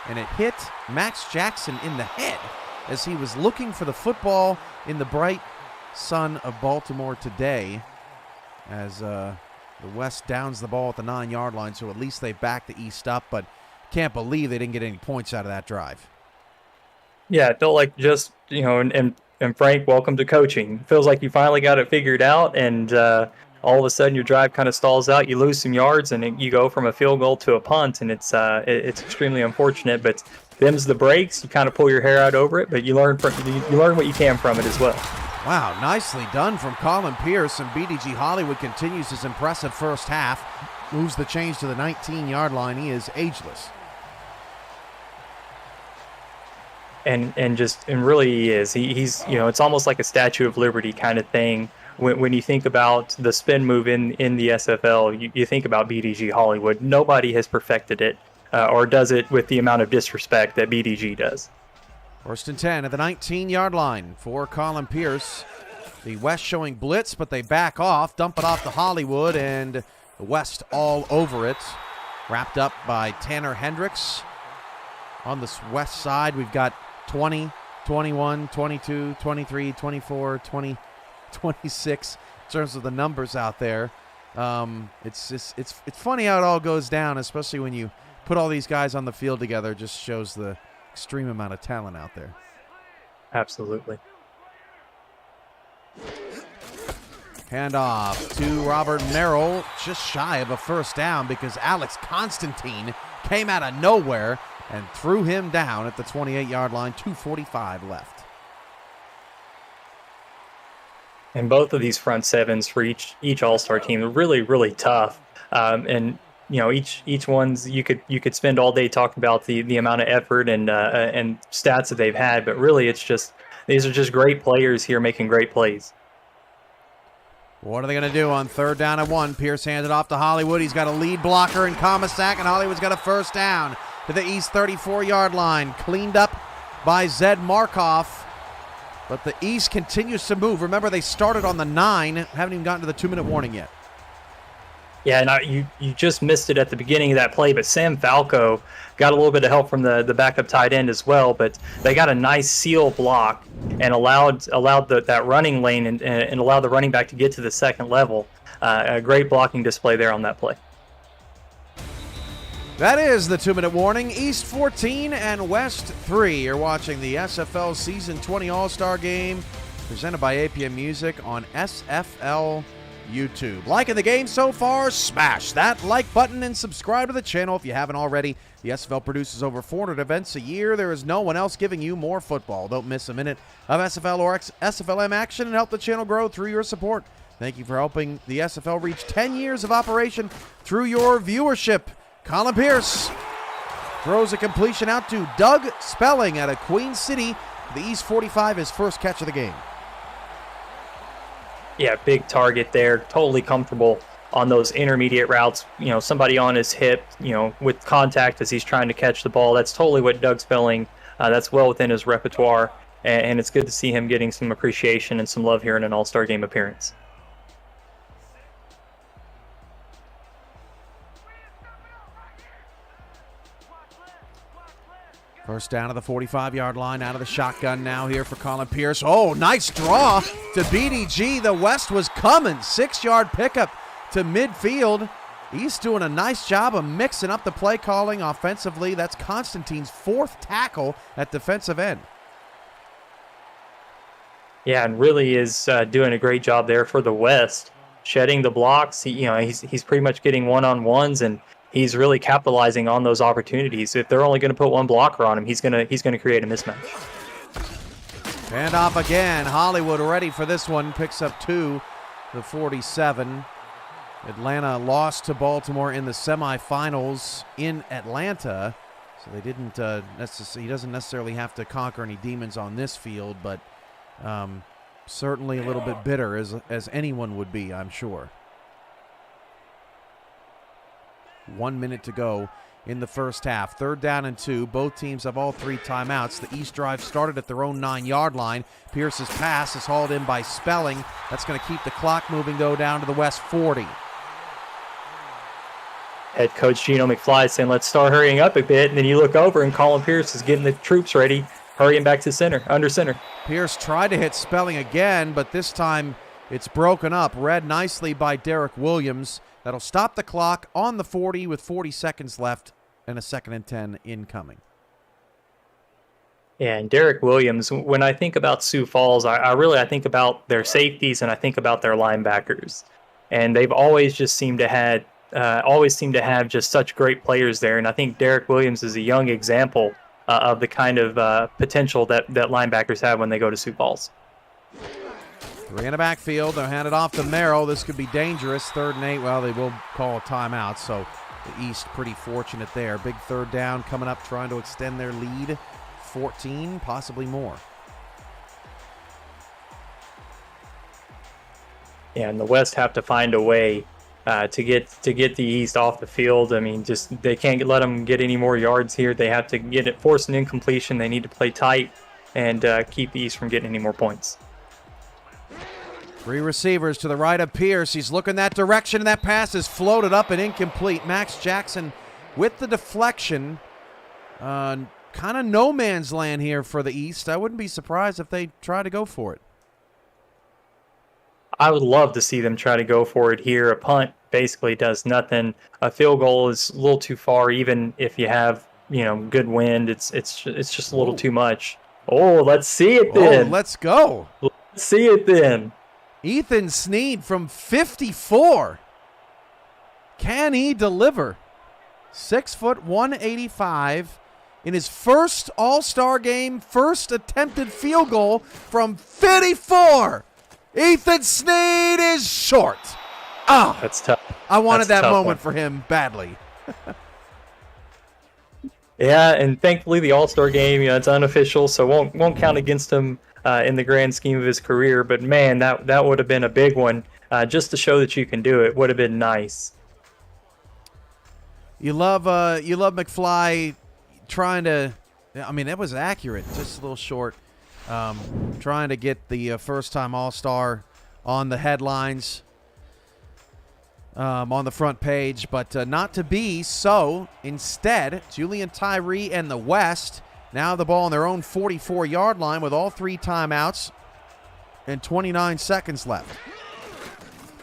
and it hit Max Jackson in the head as he was looking for the football in the bright sun of Baltimore today, as the West downs the ball at the 9-yard line, so at least they back the East up, but can't believe they didn't get any points out of that drive. Yeah, it felt like just, and Frank, welcome to coaching. Feels like you finally got it figured out, and all of a sudden your drive kind of stalls out. You lose some yards, and you go from a field goal to a punt, and it's extremely unfortunate. But them's the breaks. You kind of pull your hair out over it, but you learn what you can from it as well. Wow, nicely done from Colin Pierce, and BDG Hollywood continues his impressive first half. Moves the change to the 19-yard line. He is ageless. And really he is. He's it's almost like a Statue of Liberty kind of thing. When you think about the spin move in the SFL, you think about BDG Hollywood. Nobody has perfected it or does it with the amount of disrespect that BDG does. 1st and 10 at the 19-yard line for Colin Pierce. The West showing blitz, but they back off, dump it off to Hollywood, and the West all over it. Wrapped up by Tanner Hendricks. On this West side, we've got 20, 21, 22, 23, 24, 20, 26 in terms of the numbers out there. It's funny how it all goes down, especially when you put all these guys on the field together. It just shows the extreme amount of talent out there. Absolutely. Handoff to Robert Merrill, just shy of a first down because Alex Constantine came out of nowhere and threw him down at the 28-yard line. 2:45 left. And both of these front sevens for each All-Star team are really tough. And each one's you could spend all day talking about the amount of effort and stats that they've had, but really these are just great players here making great plays. What are they going to do on 3rd down and 1? Pierce handed off to Hollywood. He's got a lead blocker in Comasack, and Hollywood's got a first down to the East 34-yard line. Cleaned up by Zed Markoff. But the East continues to move. Remember, they started on the 9. Haven't even gotten to the 2-minute warning yet. Yeah, and you just missed it at the beginning of that play, but Sam Falco got a little bit of help from the backup tight end as well, but they got a nice seal block and allowed that running lane and allowed the running back to get to the second level. A great blocking display there on that play. That is the 2-minute warning. East 14 and West 3. You're watching the SFL Season 20 All-Star Game. presented by APM Music on SFL YouTube. Liking the game so far? Smash that like button and subscribe to the channel if you haven't already. The SFL produces over 400 events a year. There is no one else giving you more football. Don't miss a minute of SFL or SFLM action and help the channel grow through your support. Thank you for helping the SFL reach 10 years of operation through your viewership. Colin Pierce throws a completion out to Doug Spelling out of Queen City. The East 45, his first catch of the game. Yeah, big target there. Totally comfortable on those intermediate routes. You know, somebody on his hip, you know, with contact as he's trying to catch the ball. That's totally what Doug Spelling, that's well within his repertoire. And it's good to see him getting some appreciation and some love here in an All-Star game appearance. First down to the 45-yard line, out of the shotgun now here for Colin Pierce. Oh, nice draw to BDG. The West was coming. 6-yard pickup to midfield. He's doing a nice job of mixing up the play calling offensively. That's Constantine's 4th tackle at defensive end. Yeah, and really is doing a great job there for the West, shedding the blocks. He's pretty much getting one-on-ones, and he's really capitalizing on those opportunities. If they're only going to put one blocker on him, he's going to create a mismatch. And off again. Hollywood ready for this one. Picks up 2, the 47. Atlanta lost to Baltimore in the semifinals in Atlanta, so they didn't. He doesn't necessarily have to conquer any demons on this field, but certainly a little bit bitter, as anyone would be, I'm sure. 1 minute to go in the first half. 3rd down and 2. Both teams have all 3 timeouts. The East drive started at their own 9-yard line. Pierce's pass is hauled in by Spelling. That's going to keep the clock moving, though, down to the West 40. Head coach Gino McFly saying, let's start hurrying up a bit. And then you look over and Colin Pierce is getting the troops ready, hurrying back to center, under center. Pierce tried to hit Spelling again, but this time it's broken up. Read nicely by Derek Williams. That'll stop the clock on the 40 with 40 seconds left and a 2nd and 10 incoming. Yeah, and Derek Williams, when I think about Sioux Falls, I think about their safeties and I think about their linebackers. And they've always just seemed to have just such great players there. And I think Derek Williams is a young example of the kind of potential that linebackers have when they go to Sioux Falls. 3 in the backfield. They'll hand it off to Merrill. This could be dangerous. 3rd and 8. Well, they will call a timeout, so the East pretty fortunate there. Big 3rd down coming up, trying to extend their lead. 14, possibly more. Yeah, and the West have to find a way to get the East off the field. I mean, just they can't let them get any more yards here. They have to force an incompletion. They need to play tight and keep the East from getting any more points. 3 receivers to the right of Pierce. He's looking that direction, and that pass is floated up and incomplete. Max Jackson with the deflection. Kind of no man's land here for the East. I wouldn't be surprised if they try to go for it. I would love to see them try to go for it here. A punt basically does nothing. A field goal is a little too far, even if you have, good wind. It's just a little too much. Oh, let's see it then. Oh, let's go. Let's see it then. Ethan Sneed from 54. Can he deliver? 6 foot 185 in his first All-Star game, first attempted field goal from 54. Ethan Sneed is short. Ah, that's tough. I wanted that moment for him badly. Yeah, and thankfully the All-Star game, it's unofficial, so won't count against him in the grand scheme of his career. But man, that would have been a big one, just to show that you can do it. Would have been nice. You love McFly trying to. I mean, that was accurate, just a little short. Trying to get the first-time All-Star on the headlines, on the front page, but not to be. So instead, Julian Tyree and the West now the ball on their own 44-yard line with all 3 timeouts and 29 seconds left.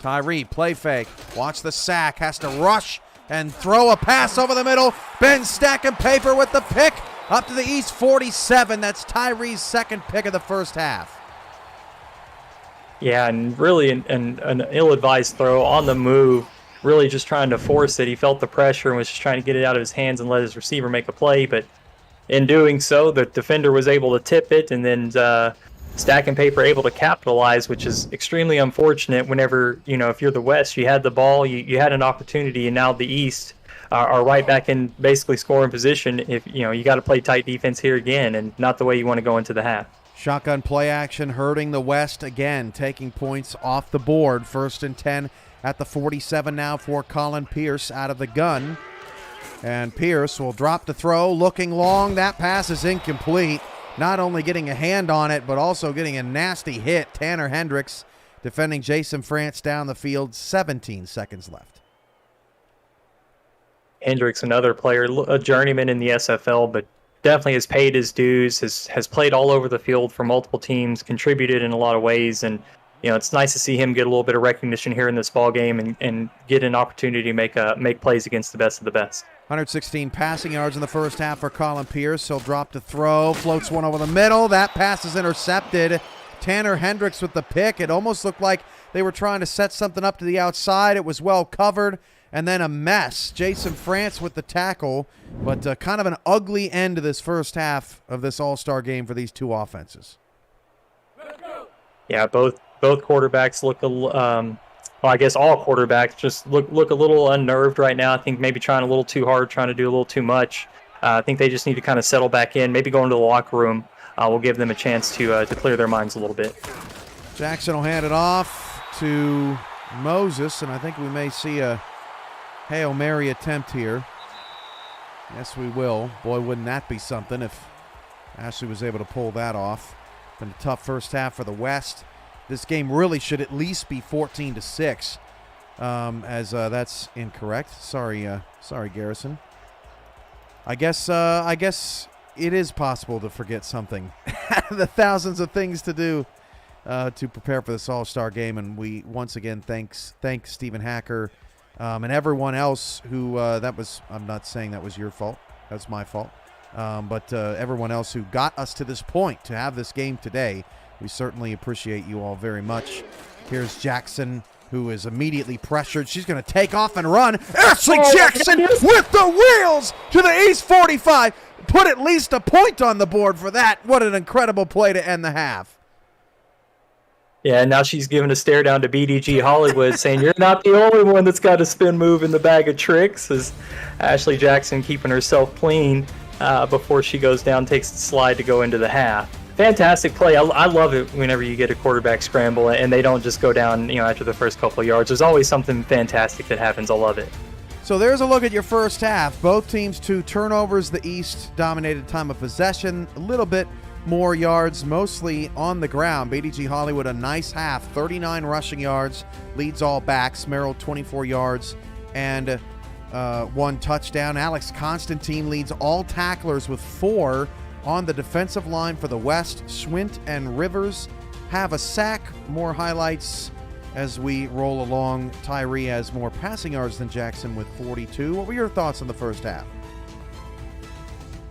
Tyree, play fake. Watch the sack. Has to rush and throw a pass over the middle. Ben stacking paper with the pick. Up to the East 47. That's Tyree's second pick of the first half. Yeah, and really an ill-advised throw on the move, really just trying to force it. He felt the pressure and was just trying to get it out of his hands and let his receiver make a play. But in doing so, the defender was able to tip it, and then Stack and Paper able to capitalize, which is extremely unfortunate whenever, if you're the West, you had the ball, you had an opportunity, and now the East are right back in basically scoring position. If, you got to play tight defense here again, and not the way you want to go into the half. Shotgun play action hurting the West again, taking points off the board. 1st and 10 at the 47 now for Colin Pierce out of the gun. And Pierce will drop the throw, looking long. That pass is incomplete. Not only getting a hand on it, but also getting a nasty hit. Tanner Hendricks defending Jason France down the field. 17 seconds left. Hendricks, another player, a journeyman in the SFL, but definitely has paid his dues, has played all over the field for multiple teams, contributed in a lot of ways, and it's nice to see him get a little bit of recognition here in this ball game and get an opportunity to make plays against the best of the best. 116 passing yards in the first half for Colin Pierce. He'll drop to throw, floats one over the middle. That pass is intercepted. Tanner Hendricks with the pick. It almost looked like they were trying to set something up to the outside. It was well covered. And then a mess. Jason France with the tackle, but kind of an ugly end to this first half of this all-star game for these two offenses. Yeah, both quarterbacks look I guess all quarterbacks just look a little unnerved right now. I think maybe trying a little too hard, trying to do a little too much. I think they just need to kind of settle back in, maybe go into the locker room. We'll give them a chance to clear their minds a little bit. Jackson will hand it off to Moses, and I think we may see a Hail Mary attempt here. Yes, we will. Boy, wouldn't that be something if Ashley was able to pull that off. Been a tough first half for the West. This game really should at least be 14-6, as that's incorrect. Sorry, Garrison. I guess it is possible to forget something. The thousands of things to do to prepare for this All-Star game, and we once again thank Stephen Hacker and everyone else who I'm not saying that was your fault. That's my fault. But everyone else who got us to this point to have this game today. We certainly appreciate you all very much. Here's Jackson, who is immediately pressured. She's going to take off and run. Ashley Jackson with the wheels to the East 45. Put at least a point on the board for that. What an incredible play to end the half. Yeah, now she's giving a stare down to BDG Hollywood, saying, "You're not the only one that's got a spin move in the bag of tricks." As Ashley Jackson keeping herself clean before she goes down, takes the slide to go into the half. Fantastic play. I love it whenever you get a quarterback scramble and they don't just go down, after the first couple of yards. There's always something fantastic that happens. I love it. So there's a look at your first half. Both teams 2 turnovers. The East dominated time of possession. A little bit more yards, mostly on the ground. BDG Hollywood, a nice half. 39 rushing yards. Leads all backs. Merrill, 24 yards and 1 touchdown. Alex Constantine leads all tacklers with 4 on the defensive line for the West. Schwint and Rivers have a sack. More highlights as we roll along. Tyree has more passing yards than Jackson with 42. What were your thoughts on the first half?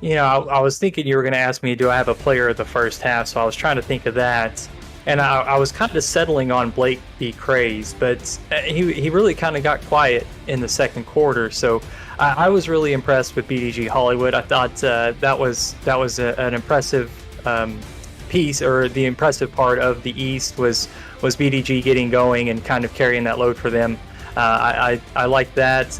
I was thinking you were going to ask me, do I have a player of the first half? So I was trying to think of that. And I was kind of settling on Blake B. Craze, but he really kind of got quiet in the second quarter. So I was really impressed with BDG Hollywood. I thought that was an impressive piece, or the impressive part of the East was BDG getting going and kind of carrying that load for them. I like that.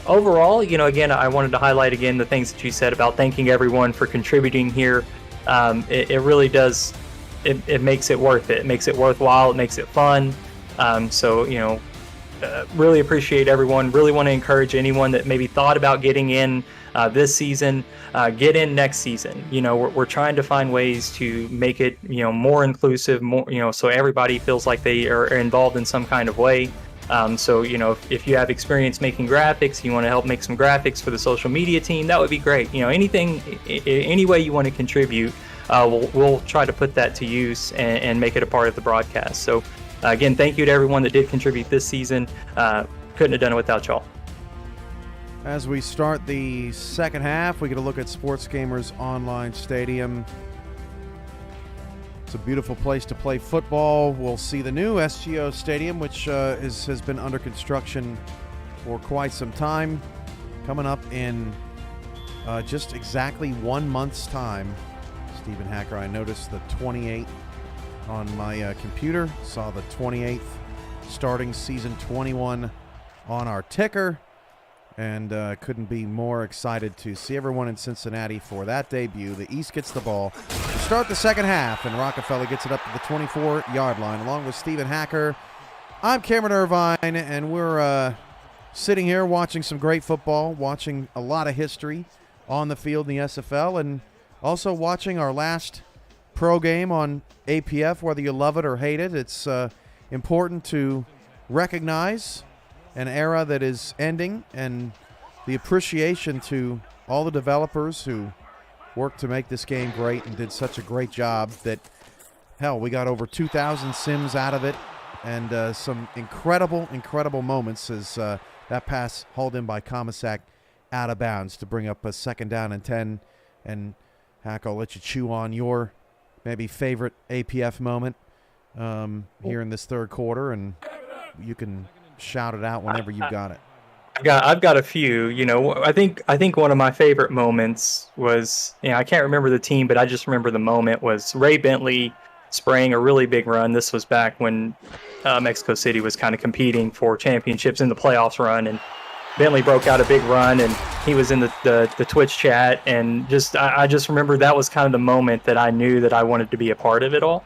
Overall, again, I wanted to highlight again the things that you said about thanking everyone for contributing here. It really does. It makes it worth it. It makes it worthwhile. It makes it fun. Really appreciate everyone. Really want to encourage anyone that maybe thought about getting in this season, get in next season. We're trying to find ways to make it, more inclusive, more, so everybody feels like they are involved in some kind of way. If you have experience making graphics, you want to help make some graphics for the social media team, that would be great. Anything, any way you want to contribute, we'll try to put that to use and make it a part of the broadcast. So again, thank you to everyone that did contribute this season. Couldn't have done it without y'all. As we start the second half, we get a look at Sports Gamers Online Stadium. It's a beautiful place to play football. We'll see the new SGO Stadium, which has been under construction for quite some time, coming up in just exactly 1 month's time. Stephen Hacker, I noticed the 28th on my computer, saw the 28th starting season 21 on our ticker, and couldn't be more excited to see everyone in Cincinnati for that debut. The East gets the ball to start the second half, and Rockefeller gets it up to the 24-yard line along with Stephen Hacker. I'm Cameron Irvine, and we're sitting here watching some great football, watching a lot of history on the field in the SFL, and also watching our last pro game on APF. Whether you love it or hate it, it's important to recognize an era that is ending and the appreciation to all the developers who worked to make this game great and did such a great job that, hell, we got over 2,000 sims out of it, and some incredible moments as that pass hauled in by Comisac out of bounds to bring up a 2nd down and 10. And Hack, I'll let you chew on your maybe favorite APF moment here in this third quarter, and you can shout it out whenever you've got it. I've got a few. You know, I think one of my favorite moments was, I can't remember the team, but I just remember the moment was Ray Bentley spraying a really big run. This was back when Mexico City was kind of competing for championships in the playoffs run, and Bentley broke out a big run, and he was in the Twitch chat, and I just remember that was kind of the moment that I knew that I wanted to be a part of it all.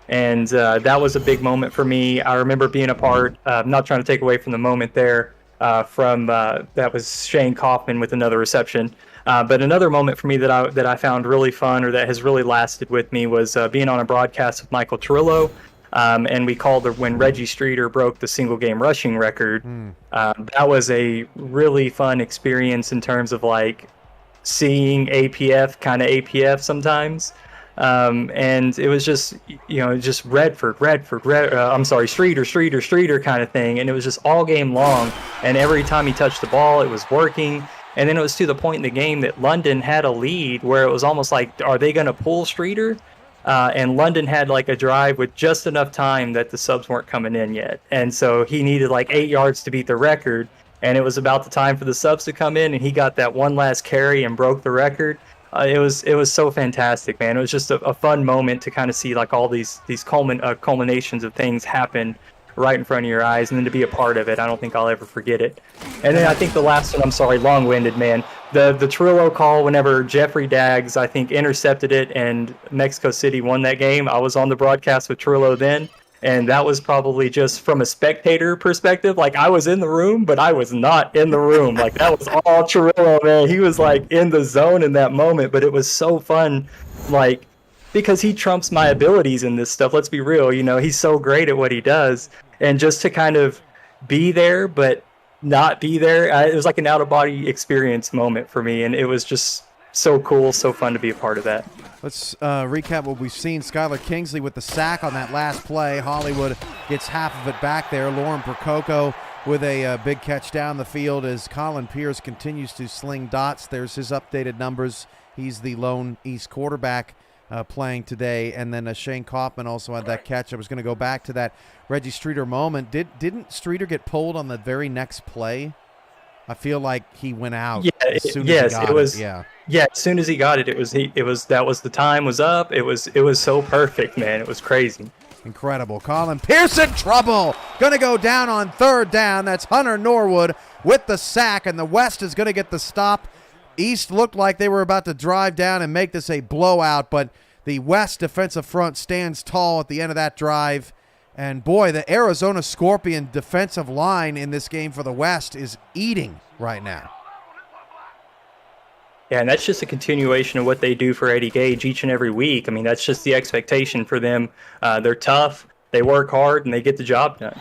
And that was a big moment for me. I remember being a part, not trying to take away from the moment there, that was Shane Kaufman with another reception. But another moment for me that I found really fun, or that has really lasted with me, was being on a broadcast with Michael Turillo. And we called when Reggie Streeter broke the single game rushing record. That was a really fun experience in terms of like seeing kind of APF sometimes. And it was just, just Streeter kind of thing. And it was just all game long. And every time he touched the ball, it was working. And then it was to the point in the game that London had a lead where it was almost like, are they going to pull Streeter? And London had like a drive with just enough time that the subs weren't coming in yet. And so he needed like 8 yards to beat the record. And it was about the time for the subs to come in, and he got that one last carry and broke the record. It was so fantastic, man. It was just a fun moment to kind of see like all these culminations of things happen right in front of your eyes, and then to be a part of it. I don't think I'll ever forget it. And then I think the last one, I'm sorry, long-winded, man. The Trillo call whenever Jeffrey Daggs, I think, intercepted it and Mexico City won that game. I was on the broadcast with Trillo then, and that was probably just from a spectator perspective. Like, I was in the room, but I was not in the room. Like, that was all Trillo, man. He was, like, in the zone in that moment, but it was so fun, like, because he trumps my abilities in this stuff. Let's be real. He's so great at what he does. And just to kind of be there, but not be there, it was like an out-of-body experience moment for me, and it was just so cool, so fun to be a part of that. Let's recap what we've seen. Skylar Kingsley with the sack on that last play. Hollywood gets half of it back there. Lauren Prococo with a big catch down the field as Colin Pierce continues to sling dots. There's his updated numbers. He's the lone East quarterback playing today. And then Shane Kaufman also had that catch. I was going to go back to that Reggie Streeter moment. Didn't Streeter get pulled on the very next play? I feel like he went out as soon as he got it. Yeah, as soon as he got it, that was the time was up. It was so perfect, man. It was crazy. Incredible. Colin Pearson, trouble. Going to go down on 3rd down. That's Hunter Norwood with the sack, and the West is going to get the stop. East looked like they were about to drive down and make this a blowout, but the West defensive front stands tall at the end of that drive. And boy, the Arizona Scorpion defensive line in this game for the West is eating right now. Yeah, and that's just a continuation of what they do for Eddie Gage each and every week. I mean, that's just the expectation for them. They're tough, they work hard, and they get the job done.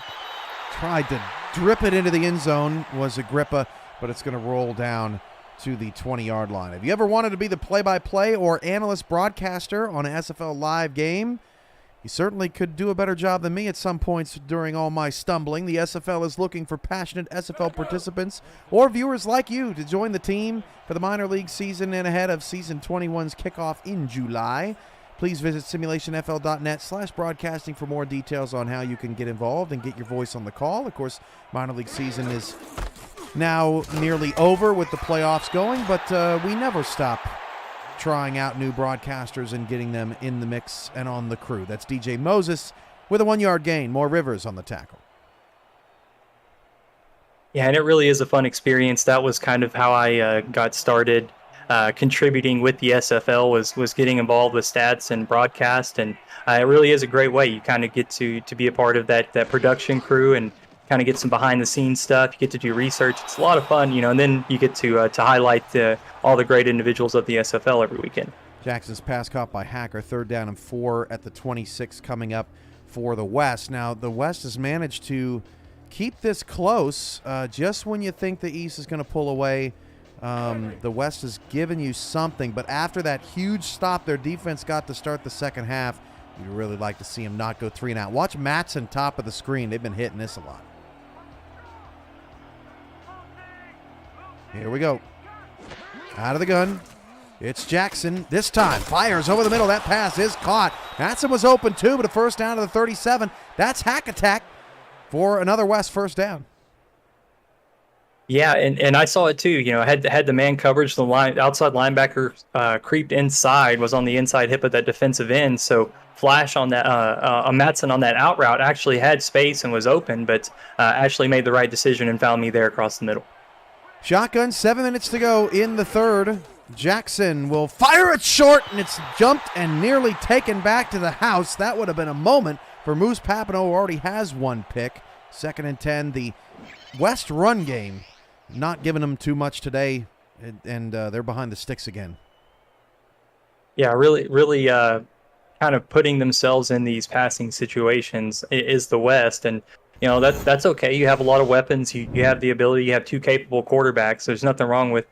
Tried to drip it into the end zone was Agrippa, but it's going to roll down to the 20-yard line. Have you ever wanted to be the play-by-play or analyst broadcaster on an SFL live game? You certainly could do a better job than me at some points during all my stumbling. The SFL is looking for passionate SFL participants or viewers like you to join the team for the minor league season and ahead of season 21's kickoff in July. Please visit simulationfl.net/broadcasting for more details on how you can get involved and get your voice on the call. Of course, minor league season is now nearly over with the playoffs going, but we never stop trying out new broadcasters and getting them in the mix and on the crew. That's DJ Moses with a 1-yard gain. More Rivers on the tackle. Yeah, and it really is a fun experience. That was kind of how I got started contributing with the SFL, was getting involved with stats and broadcast, and it really is a great way. You kind of get to be a part of that production crew and kind of get some behind the scenes stuff. You get to do research. It's a lot of fun, and then you get to highlight all the great individuals of the SFL every weekend. Jackson's pass caught by Hacker, 3rd down and 4 at the 26 coming up for the West. Now, the West has managed to keep this close just when you think the East is going to pull away. The West has given you something, but after that huge stop their defense got to start the second half, you'd really like to see them not go 3 and out. Watch Matson top of the screen. They've been hitting this a lot. Here we go. Out of the gun. It's Jackson. This time, fires over the middle. That pass is caught. Matson was open too, but a first down to the 37. That's Hack Attack for another West first down. Yeah, and I saw it too. Had the man coverage, the outside linebacker creeped inside, was on the inside hip of that defensive end. So Flash on that, Matson on that out route actually had space and was open, but actually made the right decision and found me there across the middle. Shotgun, 7 minutes to go in the third. Jackson will fire it short, and it's jumped and nearly taken back to the house. That would have been a moment for Moose Papineau, who already has 1 pick. 2nd and 10. The West run game not giving them too much today, and they're behind the sticks again. Yeah, really kind of putting themselves in these passing situations is the West, and that's okay. You have a lot of weapons. You have the ability. You have 2 capable quarterbacks. There's nothing wrong with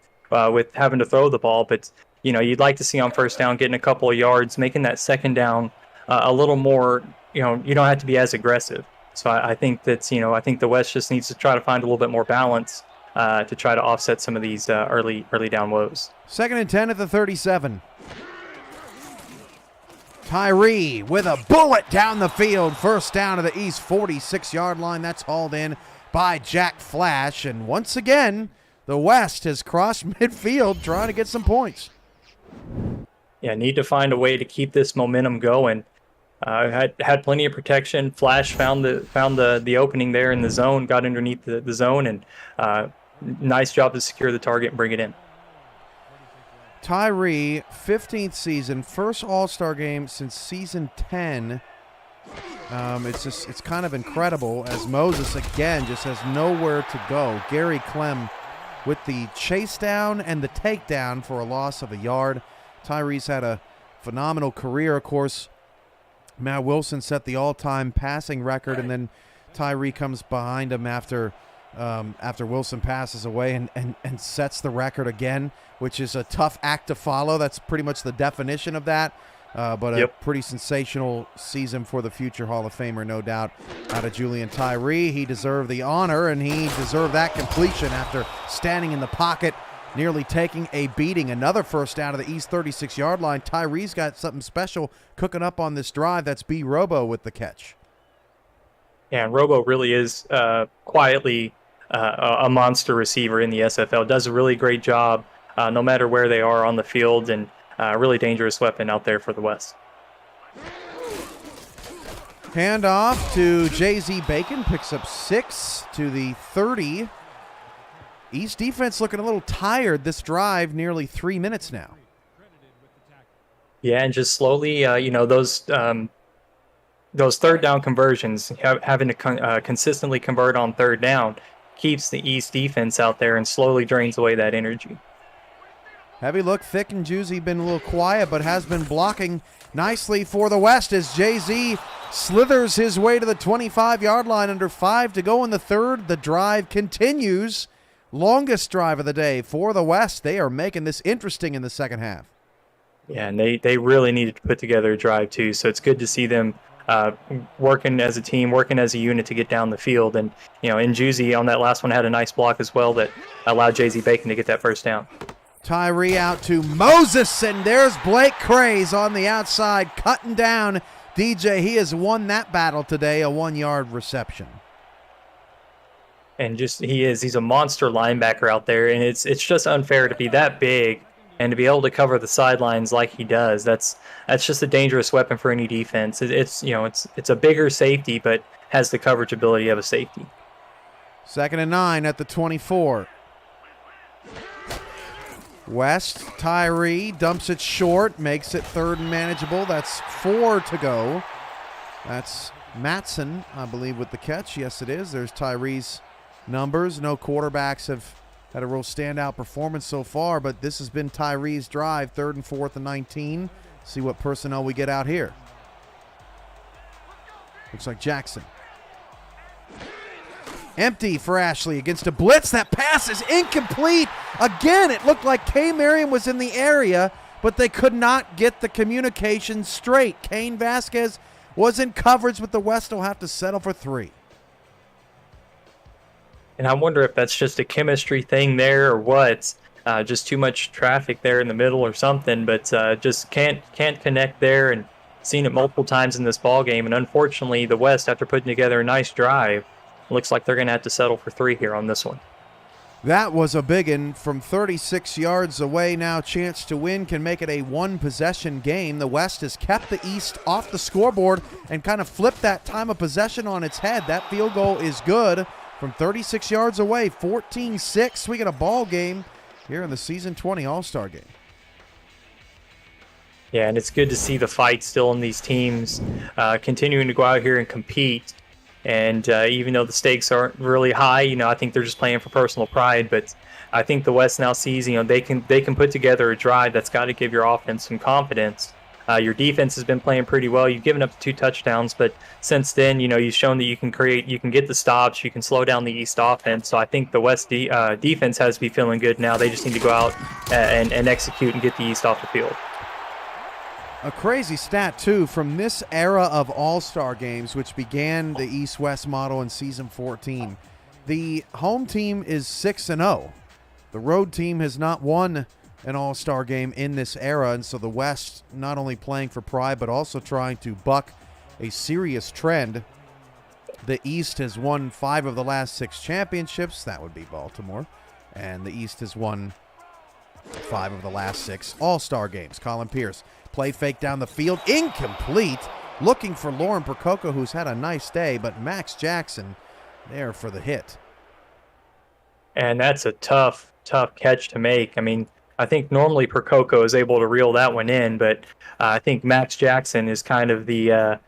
having to throw the ball, but you'd like to see on first down getting a couple of yards, making that second down a little more. You don't have to be as aggressive. So I think that I think the West just needs to try to find a little bit more balance to try to offset some of these early down woes. 2nd and 10 at the 37. Tyree with a bullet down the field. First down to the East 46-yard line. That's hauled in by Jack Flash. And once again, the West has crossed midfield trying to get some points. Yeah, need to find a way to keep this momentum going. Had plenty of protection. Flash found the opening there in the zone, got underneath the zone, and nice job to secure the target and bring it in. Tyree, 15th season, first All-Star game since season 10. It's kind of incredible as Moses again just has nowhere to go. Gary Clem with the chase down and the takedown for a loss of a yard. Tyree's had a phenomenal career, of course. Matt Wilson set the all-time passing record, and then Tyree comes behind him after Wilson passes away and sets the record again, which is a tough act to follow. That's pretty much the definition of that. But a pretty sensational season for the future Hall of Famer, no doubt, out of Julian Tyree. He deserved the honor, and he deserved that completion after standing in the pocket, nearly taking a beating. Another first down to the East 36-yard line. Tyree's got something special cooking up on this drive. That's B. Robo with the catch. Yeah, and Robo really is quietly a monster receiver in the SFL. Does a really great job no matter where they are on the field, and a really dangerous weapon out there for the West. Handoff to Jay-Z Bacon, picks up 6 to the 30. East defense looking a little tired this drive, nearly 3 minutes now. Yeah, and just slowly, those third down conversions, having to consistently convert on third down, keeps the East defense out there and slowly drains away that energy. Heavy look, Thick and Juicy been a little quiet, but has been blocking nicely for the West as Jay-Z slithers his way to the 25-yard line. Under 5 to go in the third. The drive continues. Longest drive of the day for the West. They are making this interesting in the second half. Yeah, and they really needed to put together a drive too, so it's good to see them working as a team, working as a unit to get down the field. And, and Juicy on that last one had a nice block as well that allowed Jay-Z Bacon to get that first down. Tyree out to Moses, and there's Blake Craze on the outside, cutting down DJ. He has won that battle today, a 1-yard reception. And he's a monster linebacker out there, and it's just unfair to be that big and to be able to cover the sidelines like he does. That's just a dangerous weapon for any defense. It's a bigger safety, but has the coverage ability of a safety. 2nd and 9 at the 24. West, Tyree dumps it short, makes it 3rd and manageable. That's 4 to go. That's Matson, I believe, with the catch. Yes, it is. There's Tyree's numbers. No quarterbacks have had a real standout performance so far, but this has been Tyree's drive. 3rd and 4th and 19. See what personnel we get out here. Looks like Jackson. Empty for Ashley against a blitz. That pass is incomplete. Again, it looked like Kay Marion was in the area, but they could not get the communication straight. Kane Vasquez was in coverage, but the West will have to settle for 3. And I wonder if that's just a chemistry thing there or what. Just too much traffic there in the middle or something, but just can't connect there, and seen it multiple times in this ball game. And unfortunately, the West, after putting together a nice drive, looks like they're going to have to settle for 3 here on this one. That was a big one from 36 yards away. Now chance to win, can make it a 1-possession game. The West has kept the East off the scoreboard and kind of flipped that time of possession on its head. That field goal is good from 36 yards away. 14-6. We get a ball game here in the Season 20 All-Star game. Yeah, and it's good to see the fight still in these teams, continuing to go out here and compete. And even though the stakes aren't really high, I think they're just playing for personal pride. But I think the West now sees, they can put together a drive that's got to give your offense some confidence. Your defense has been playing pretty well. You've given up 2 touchdowns, but since then, you've shown that you can get the stops, you can slow down the East offense. So I think the West defense has to be feeling good now. They just need to go out and execute and get the East off the field. A crazy stat, too, from this era of All-Star games, which began the East-West model in Season 14. The home team is 6-0. The road team has not won an All-Star game in this era, and so the West not only playing for pride, but also trying to buck a serious trend. The East has won 5 of the last 6 championships. That would be Baltimore. And the East has won 5 of the last 6 All-Star games. Colin Pierce. Play fake down the field, incomplete. Looking for Lauren Prococo, who's had a nice day, but Max Jackson there for the hit. And that's a tough catch to make. I mean, I think normally Prococo is able to reel that one in, but I think Max Jackson is kind of the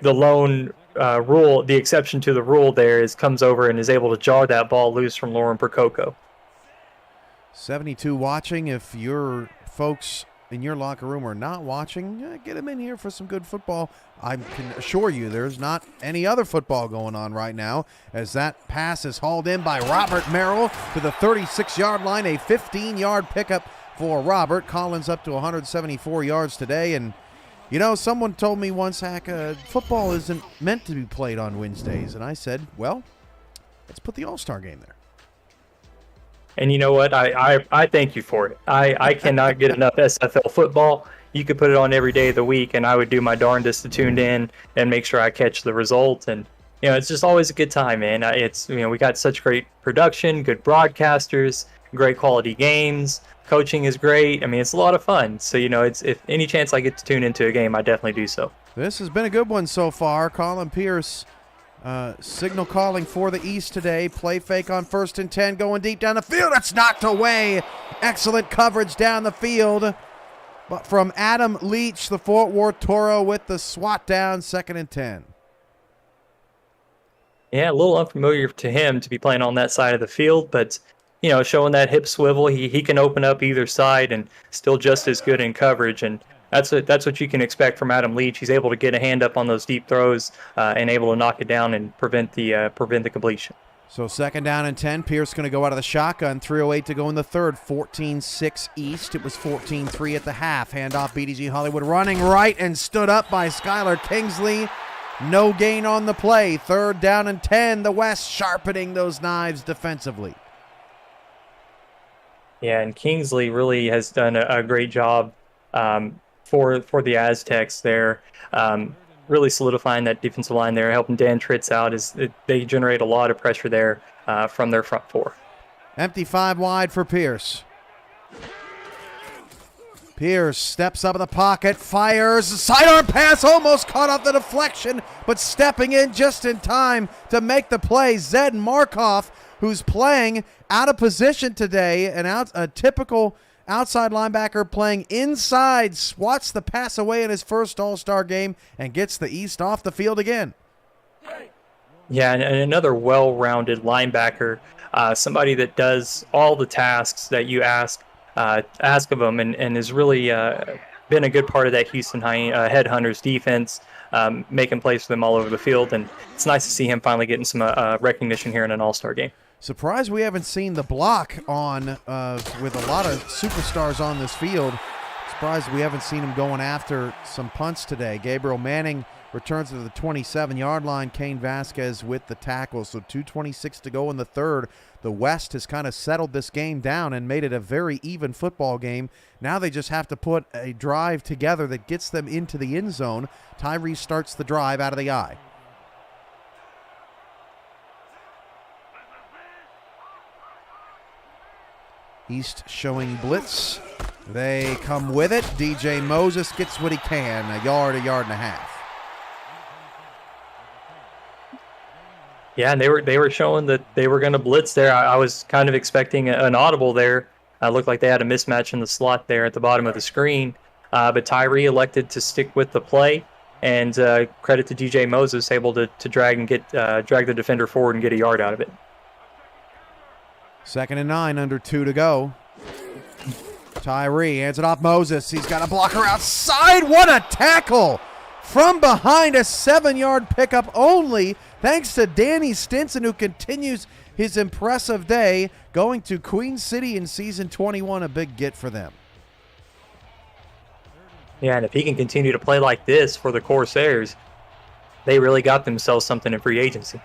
lone rule, the exception to the rule there comes over and is able to jar that ball loose from Lauren Prococo. 72 watching. If your folks in your locker room are not watching, get them in here for some good football. I can assure you there's not any other football going on right now, as that pass is hauled in by Robert Merrill to the 36-yard line, a 15-yard pickup for Robert. Collins up to 174 yards today, and someone told me once, Hack, football isn't meant to be played on Wednesdays, and I said, well, let's put the All-Star game there. And you know what? I thank you for it. I cannot get enough SFL football. You could put it on every day of the week, and I would do my darndest to tune in and make sure I catch the result. And it's just always a good time, man. It's we got such great production, good broadcasters, great quality games. Coaching is great. I mean, it's a lot of fun. So it's if any chance I get to tune into a game, I definitely do so. This has been a good one so far. Colin Pierce. Signal calling for the East today. Play fake on 1st and 10, going deep down the field. That's knocked away. Excellent coverage down the field. But from Adam Leach, the Fort Worth Toro with the swat down, 2nd and 10. Yeah, a little unfamiliar to him to be playing on that side of the field, but showing that hip swivel, he can open up either side and still just as good in coverage. And that's what you can expect from Adam Leach. He's able to get a hand up on those deep throws and able to knock it down and prevent the completion. So 2nd down and 10. Pierce going to go out of the shotgun. 3:08 to go in the third. 14-6 East. It was 14-3 at the half. Handoff BDG Hollywood running right and stood up by Skylar Kingsley. No gain on the play. 3rd down and 10. The West sharpening those knives defensively. Yeah, and Kingsley really has done a great job for the Aztecs there, really solidifying that defensive line there, helping Dan Tritz out. They generate a lot of pressure there from their front four. Empty 5 wide for Pierce. Pierce steps up in the pocket, fires, sidearm pass, almost caught off the deflection, but stepping in just in time to make the play. Zed Markov, who's playing out of position today, a typical outside linebacker playing inside, swats the pass away in his first All-Star game and gets the East off the field again. Yeah, and another well-rounded linebacker, somebody that does all the tasks that you ask of him, and has really been a good part of that Houston Headhunters defense, making plays for them all over the field. And it's nice to see him finally getting some recognition here in an All-Star game. Surprised we haven't seen the block on with a lot of superstars on this field. Surprised we haven't seen him going after some punts today. Gabriel Manning returns to the 27-yard line. Kane Vasquez with the tackle. So 2:26 to go in the third. The West has kind of settled this game down and made it a very even football game. Now they just have to put a drive together that gets them into the end zone. Tyree starts the drive out of the eye. East showing blitz. They come with it. DJ Moses gets what he can, a yard and a half. Yeah, and they were showing that they were going to blitz there. I was kind of expecting an audible there. Looked like they had a mismatch in the slot there at the bottom of the screen. But Tyree elected to stick with the play, and credit to DJ Moses, able to drag the defender forward and get a yard out of it. 2nd and 9, under 2 to go. Tyree hands it off Moses. He's got a blocker outside. What a tackle! From behind, a 7-yard pickup only, thanks to Danny Stinson, who continues his impressive day, going to Queen City in season 21, a big get for them. Yeah, and if he can continue to play like this for the Corsairs, they really got themselves something in free agency.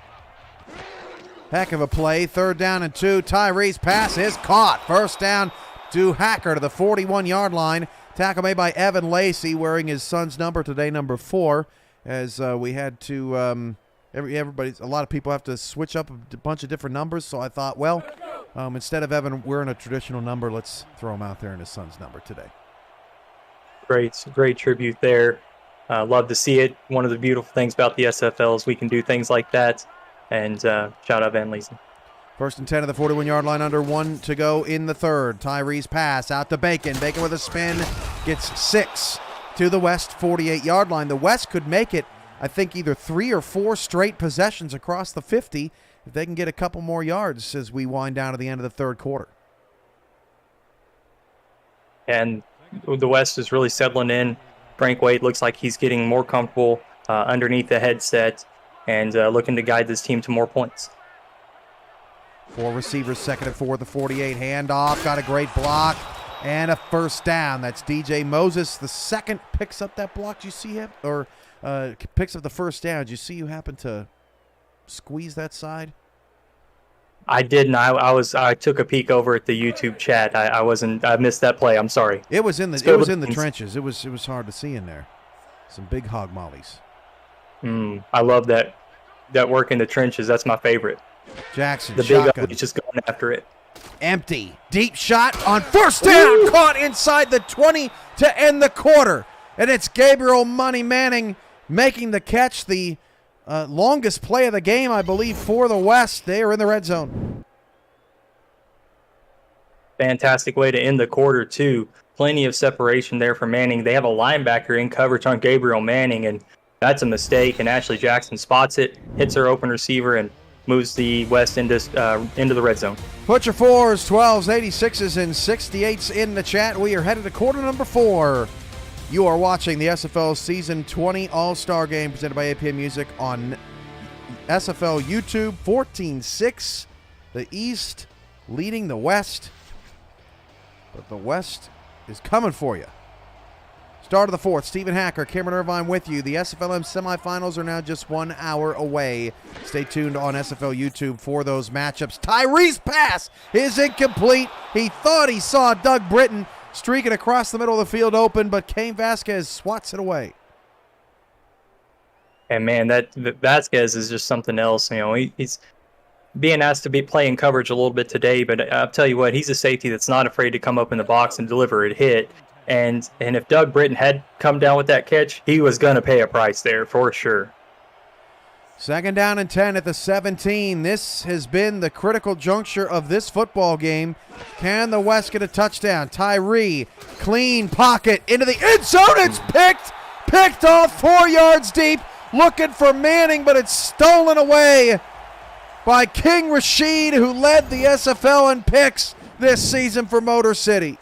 Heck of a play. 3rd down and 2. Tyree's pass is caught. 1st down to Hacker to the 41-yard line. Tackle made by Evan Lacey, wearing his son's number today, number 4, as we had to a lot of people have to switch up a bunch of different numbers, so I thought, well, instead of Evan wearing a traditional number, let's throw him out there in his son's number today. Great tribute there. Love to see it. One of the beautiful things about the SFL is we can do things like that. And shout out Van Leeson. 1st and 10 at the 41-yard line, under 1 to go in the third. Tyree's pass out to Bacon. Bacon with a spin gets 6 to the West 48-yard line. The West could make it, I think, either 3 or 4 straight possessions across the 50 if they can get a couple more yards as we wind down to the end of the third quarter. And the West is really settling in. Frank Wade looks like he's getting more comfortable underneath the headset and looking to guide this team to more points. 4 receivers, 2nd and 4 at the 48. Handoff, got a great block, and a 1st down. That's DJ Moses. The second picks up that block. Do you see him? Or picks up the 1st down. Did you see who happened to squeeze that side? I didn't. I took a peek over at the YouTube chat. I missed that play. I'm sorry. It was in the trenches. It was hard to see in there. Some big hog mollies. I love that work in the trenches. That's my favorite. Jackson, the shotgun. big just going after it. Empty. Deep shot on 1st down. Ooh. Caught inside the 20 to end the quarter. And it's Gabriel Money Manning making the catch. The longest play of the game, I believe, for the West. They are in the red zone. Fantastic way to end the quarter, too. Plenty of separation there for Manning. They have a linebacker in coverage on Gabriel Manning, and that's a mistake. And Ashley Jackson spots it, hits her open receiver, and moves the West into the red zone. Put your 4s, 12s, 86s, and 68s in the chat. We are headed to quarter number 4. You are watching the SFL Season 20 All-Star Game presented by APM Music on SFL YouTube. 14-6. The East leading the West. But the West is coming for you. Start of the fourth. Stephen Hacker, Cameron Irvine with you. The SFLM semifinals are now just 1 hour away. Stay tuned on SFL YouTube for those matchups. Tyree's pass is incomplete. He thought he saw Doug Britton streaking across the middle of the field open, but Cain Vasquez swats it away. And man, that Vasquez is just something else. You know, he's being asked to be playing coverage a little bit today, but I'll tell you what, he's a safety that's not afraid to come up in the box and deliver a hit. And if Doug Britton had come down with that catch, he was going to pay a price there for sure. 2nd down and 10 at the 17. This has been the critical juncture of this football game. Can the West get a touchdown? Tyree, clean pocket into the end zone. It's picked off 4 yards deep. Looking for Manning, but it's stolen away by King Rashid, who led the SFL in picks this season for Motor City.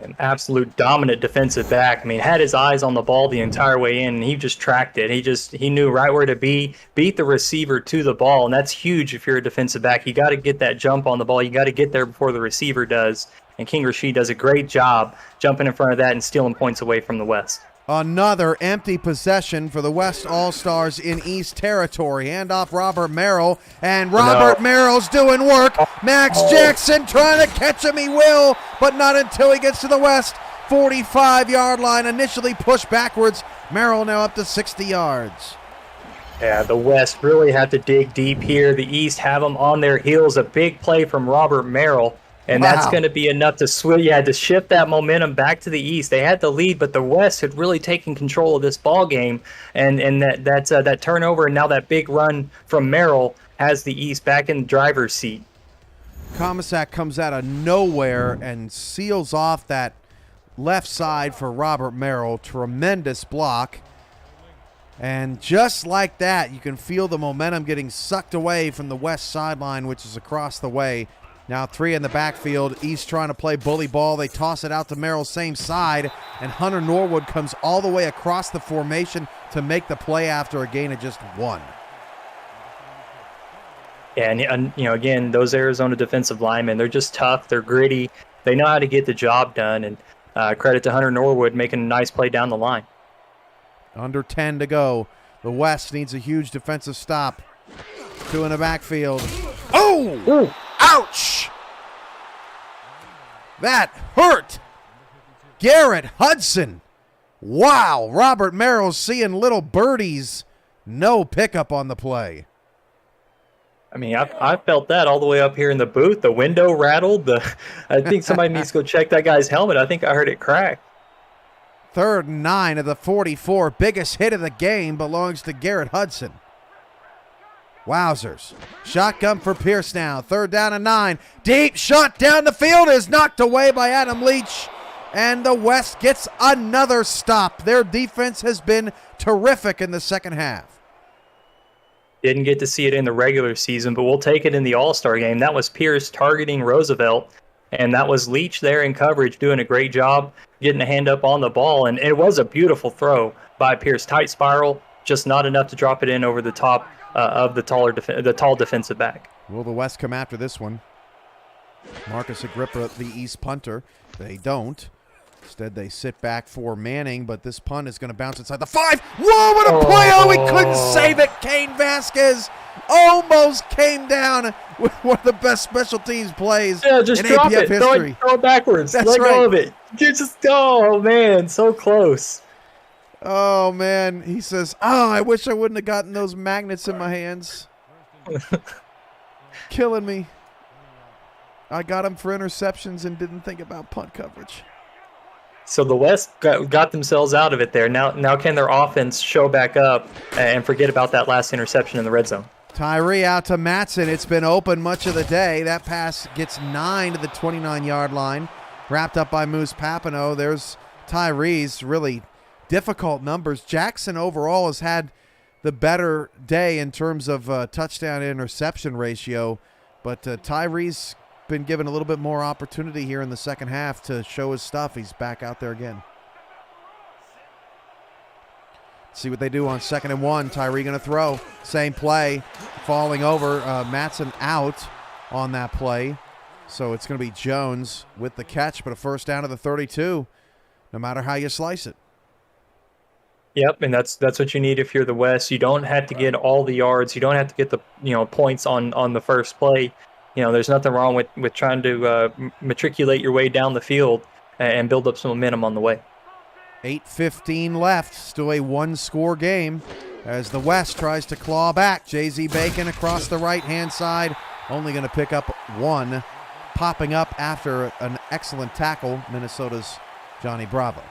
An absolute dominant defensive back. I mean, had his eyes on the ball the entire way in, and he just tracked it. He knew right where to be, beat the receiver to the ball, and that's huge if you're a defensive back. You got to get that jump on the ball. You got to get there before the receiver does, and King Rashid does a great job jumping in front of that and stealing points away from the West. Another empty possession for the West All-Stars in East Territory. Handoff Robert Merrill, and Robert Merrill's doing work. Max Jackson trying to catch him. He will, but not until he gets to the West 45-yard line. Initially pushed backwards. Merrill now up to 60 yards. Yeah, the West really had to dig deep here. The East have them on their heels. A big play from Robert Merrill. And that's going to be enough to to shift that momentum back to the East. They had the lead, but the West had really taken control of this ball game, and that turnover and now that big run from Merrill has the East back in the driver's seat. Comisac comes out of nowhere and seals off that left side for Robert Merrill. Tremendous block. And just like that, you can feel the momentum getting sucked away from the West sideline, which is across the way. Now 3 in the backfield. East trying to play bully ball. They toss it out to Merrill, same side. And Hunter Norwood comes all the way across the formation to make the play after a gain of just 1. Yeah, and you know, again, those Arizona defensive linemen, they're just tough. They're gritty. They know how to get the job done. And credit to Hunter Norwood making a nice play down the line. Under 10 to go. The West needs a huge defensive stop. 2 in the backfield. Oh! Ooh. Ouch! That hurt. Garrett Hudson. Wow, Robert Merrill seeing little birdies. No pickup on the play. I mean, I felt that all the way up here in the booth. The window rattled. I think somebody needs to go check that guy's helmet. I think I heard it crack. 3rd and 9 of the 44. Biggest hit of the game belongs to Garrett Hudson. Wowzers. Shotgun for Pierce now. 3rd down and 9. Deep shot down the field is knocked away by Adam Leach. And the West gets another stop. Their defense has been terrific in the second half. Didn't get to see it in the regular season, but we'll take it in the All-Star game. That was Pierce targeting Roosevelt, and that was Leach there in coverage doing a great job getting a hand up on the ball. And it was a beautiful throw by Pierce. Tight spiral, just not enough to drop it in over the top of the tall defensive back. Will the West come after this one? Marcus Agrippa, the East punter. They don't. Instead, they sit back for Manning, but this punt is going to bounce inside the 5. Whoa, what a play! Oh, he couldn't save it. Cain Vasquez almost came down with one of the best special teams plays just in drop APF it. history. Throw it backwards. That's Let right. go of it. You just oh man, so close. Oh, man. He says, I wish I wouldn't have gotten those magnets in my hands. Killing me. I got him for interceptions and didn't think about punt coverage. So the West got themselves out of it there. Now can their offense show back up and forget about that last interception in the red zone? Tyree out to Matson. It's been open much of the day. That pass gets 9 to the 29-yard line. Wrapped up by Moose Papineau. There's Tyree's really difficult numbers. Jackson overall has had the better day in terms of touchdown interception ratio, but Tyree's been given a little bit more opportunity here in the second half to show his stuff. He's back out there again. See what they do on 2nd and 1. Tyree going to throw. Same play. Falling over. Matson out on that play. So it's going to be Jones with the catch, but a first down to the 32. no matter how you slice it. Yep, and that's what you need if you're the West. You don't have to get all the yards. You don't have to get the points on the first play. There's nothing wrong with trying to matriculate your way down the field and build up some momentum on the way. 8:15 left, still a one-score game as the West tries to claw back. J.Z. Bacon across the right-hand side, only going to pick up one, popping up after an excellent tackle, Minnesota's Johnny Bravo.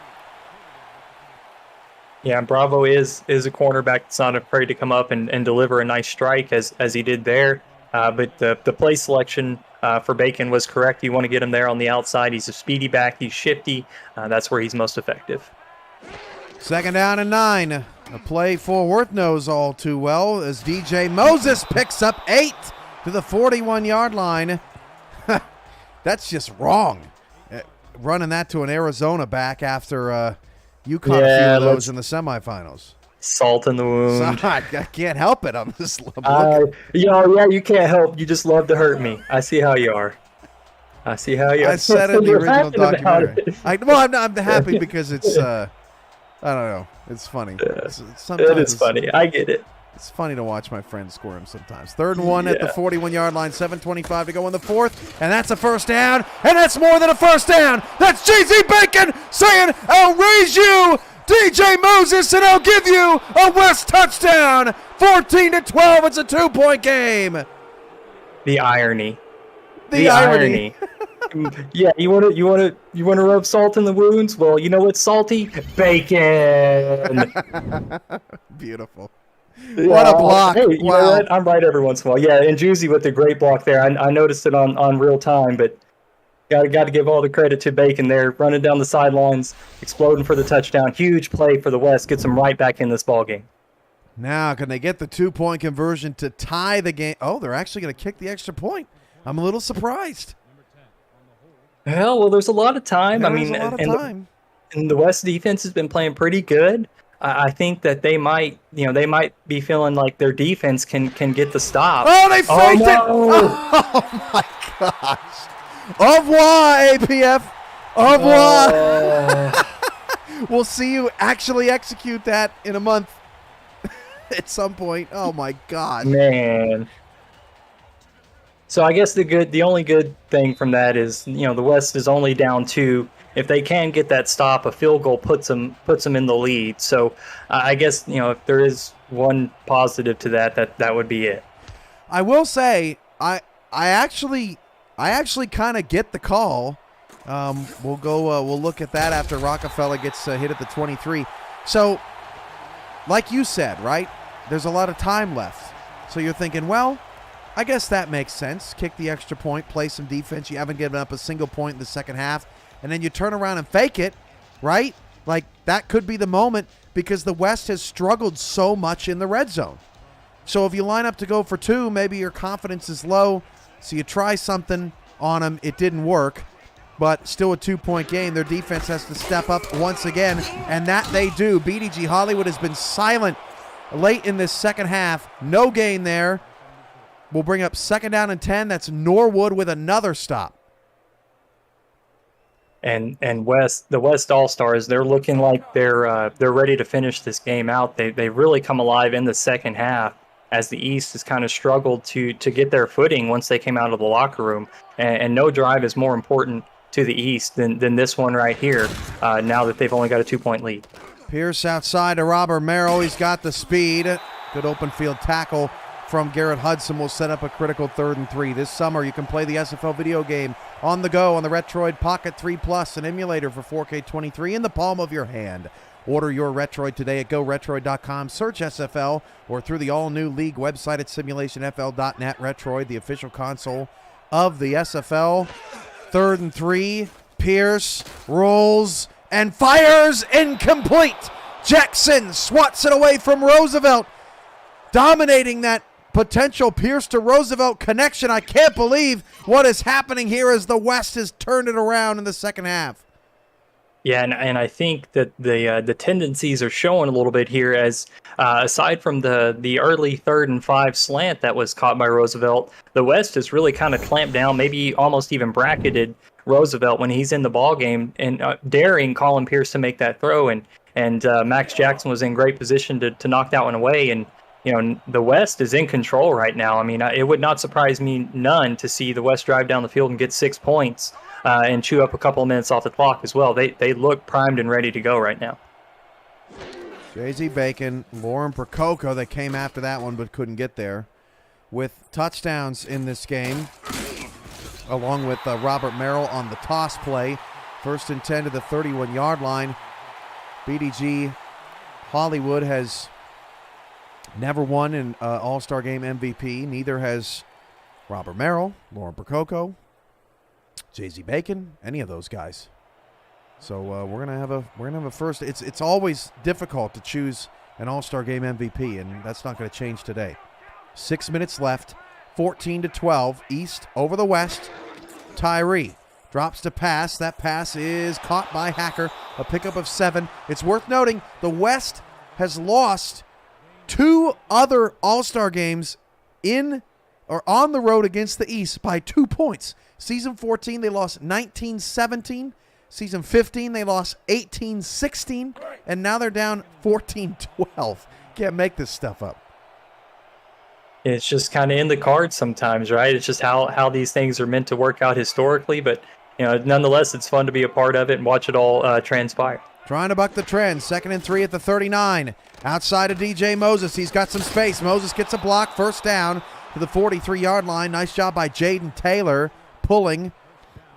Yeah, Bravo is a cornerback that's not afraid to come up and deliver a nice strike as he did there. But the play selection for Bacon was correct. You want to get him there on the outside. He's a speedy back. He's shifty. That's where he's most effective. 2nd down and 9. A play Fort Worth knows all too well as DJ Moses picks up 8 to the 41-yard line. That's just wrong. Running that to an Arizona back after you caught a few of those in the semifinals. Salt in the wound. I can't help it on this. You can't help. You just love to hurt me. I see how you are. I said it in the original documentary. I'm happy because it's, I don't know. It's funny. It is funny. I get it. It's funny to watch my friends squirm sometimes. 3rd and 1 at the 41-yard line, 7:25 to go in the 4th, and that's a first down, and that's more than a first down. That's J.Z. Bacon saying, I'll raise you, DJ Moses, and I'll give you a West touchdown. 14-12, it's a 2-point game. The irony. The irony. Yeah, you want to rub salt in the wounds? Well, you know what's salty? Bacon. Beautiful. What a block. Hey, you know what? I'm right every once in a while. Yeah, and Juicy with the great block there. I noticed it on real time, but got to give all the credit to Bacon there, running down the sidelines, exploding for the touchdown. Huge play for the West. Gets them right back in this ball game. Now, can they get the 2-point conversion to tie the game? Oh, they're actually going to kick the extra point. I'm a little surprised. Well, there's a lot of time. There's a lot of time. And the West defense has been playing pretty good. I think that they might be feeling like their defense can get the stop. Oh, they faked it! Oh, my gosh. Au revoir, APF. Au revoir. We'll see you actually execute that in a month at some point. Oh, my God. Man. So I guess the only good thing from that is, the West is only down 2. If they can get that stop, a field goal puts them in the lead. So I guess, if there is one positive to that would be it. I will say I actually kind of get the call. We'll look at that after Rockefeller gets hit at the 23. So like you said, right? There's a lot of time left. So you're thinking, well, I guess that makes sense. Kick the extra point, play some defense. You haven't given up a single point in the second half. And then you turn around and fake it, right? Like, that could be the moment because the West has struggled so much in the red zone. So if you line up to go for 2, maybe your confidence is low, so you try something on them. It didn't work, but still a 2-point game. Their defense has to step up once again, and that they do. BDG Hollywood has been silent late in this second half. No gain there. We'll bring up 2nd down and 10. That's Norwood with another stop. And the West All-Stars, they're looking like they're ready to finish this game out. They really come alive in the second half as the East has kind of struggled to get their footing once they came out of the locker room. And no drive is more important to the East than this one right here, now that they've only got a 2-point lead. Pierce outside to Robert Merrill. He's got the speed. Good open field tackle from Garrett Hudson will set up a critical 3rd and 3. This summer, you can play the SFL video game on the go on the Retroid Pocket 3 Plus, an emulator for 4K23 in the palm of your hand. Order your Retroid today at GoRetroid.com. Search SFL or through the all-new league website at SimulationFL.net. Retroid, the official console of the SFL. 3rd and 3. Pierce rolls and fires incomplete. Jackson swats it away from Roosevelt, dominating that potential Pierce to Roosevelt connection. I can't believe what is happening here as the West has turned it around in the second half. Yeah, and I think that the tendencies are showing a little bit here as aside from the early 3rd and 5 slant that was caught by Roosevelt, the West has really kind of clamped down, maybe almost even bracketed Roosevelt when he's in the ball game and daring Colin Pierce to make that throw, and Max Jackson was in great position to knock that one away. And the West is in control right now. I mean, it would not surprise me none to see the West drive down the field and get 6 points. And chew up a couple of minutes off the clock as well. They look primed and ready to go right now. J.Z. Bacon, Lauren Prococo, they came after that one but couldn't get there. With touchdowns in this game, along with Robert Merrill on the toss play. 1st and 10 to the 31-yard line. BDG Hollywood has never won an All-Star Game MVP. Neither has Robert Merrill, Lauren Prococo, J.Z. Bacon, any of those guys. So we're gonna have a first. It's always difficult to choose an All-Star Game MVP, and that's not going to change today. 6 minutes left. 14-12. East over the West. Tyree drops to pass. That pass is caught by Hacker. A pickup of 7. It's worth noting the West has lost 2 other All-Star games in or on the road against the East by 2 points. Season 14, they lost 19-17. Season 15, they lost 18-16. And now they're down 14-12. Can't make this stuff up. It's just kind of in the cards sometimes, right? It's just how these things are meant to work out historically. But, nonetheless, it's fun to be a part of it and watch it all transpire. Trying to buck the trend. 2nd and 3 at the 39. Outside of DJ Moses. He's got some space. Moses gets a block. First down to the 43-yard line. Nice job by Jaden Taylor pulling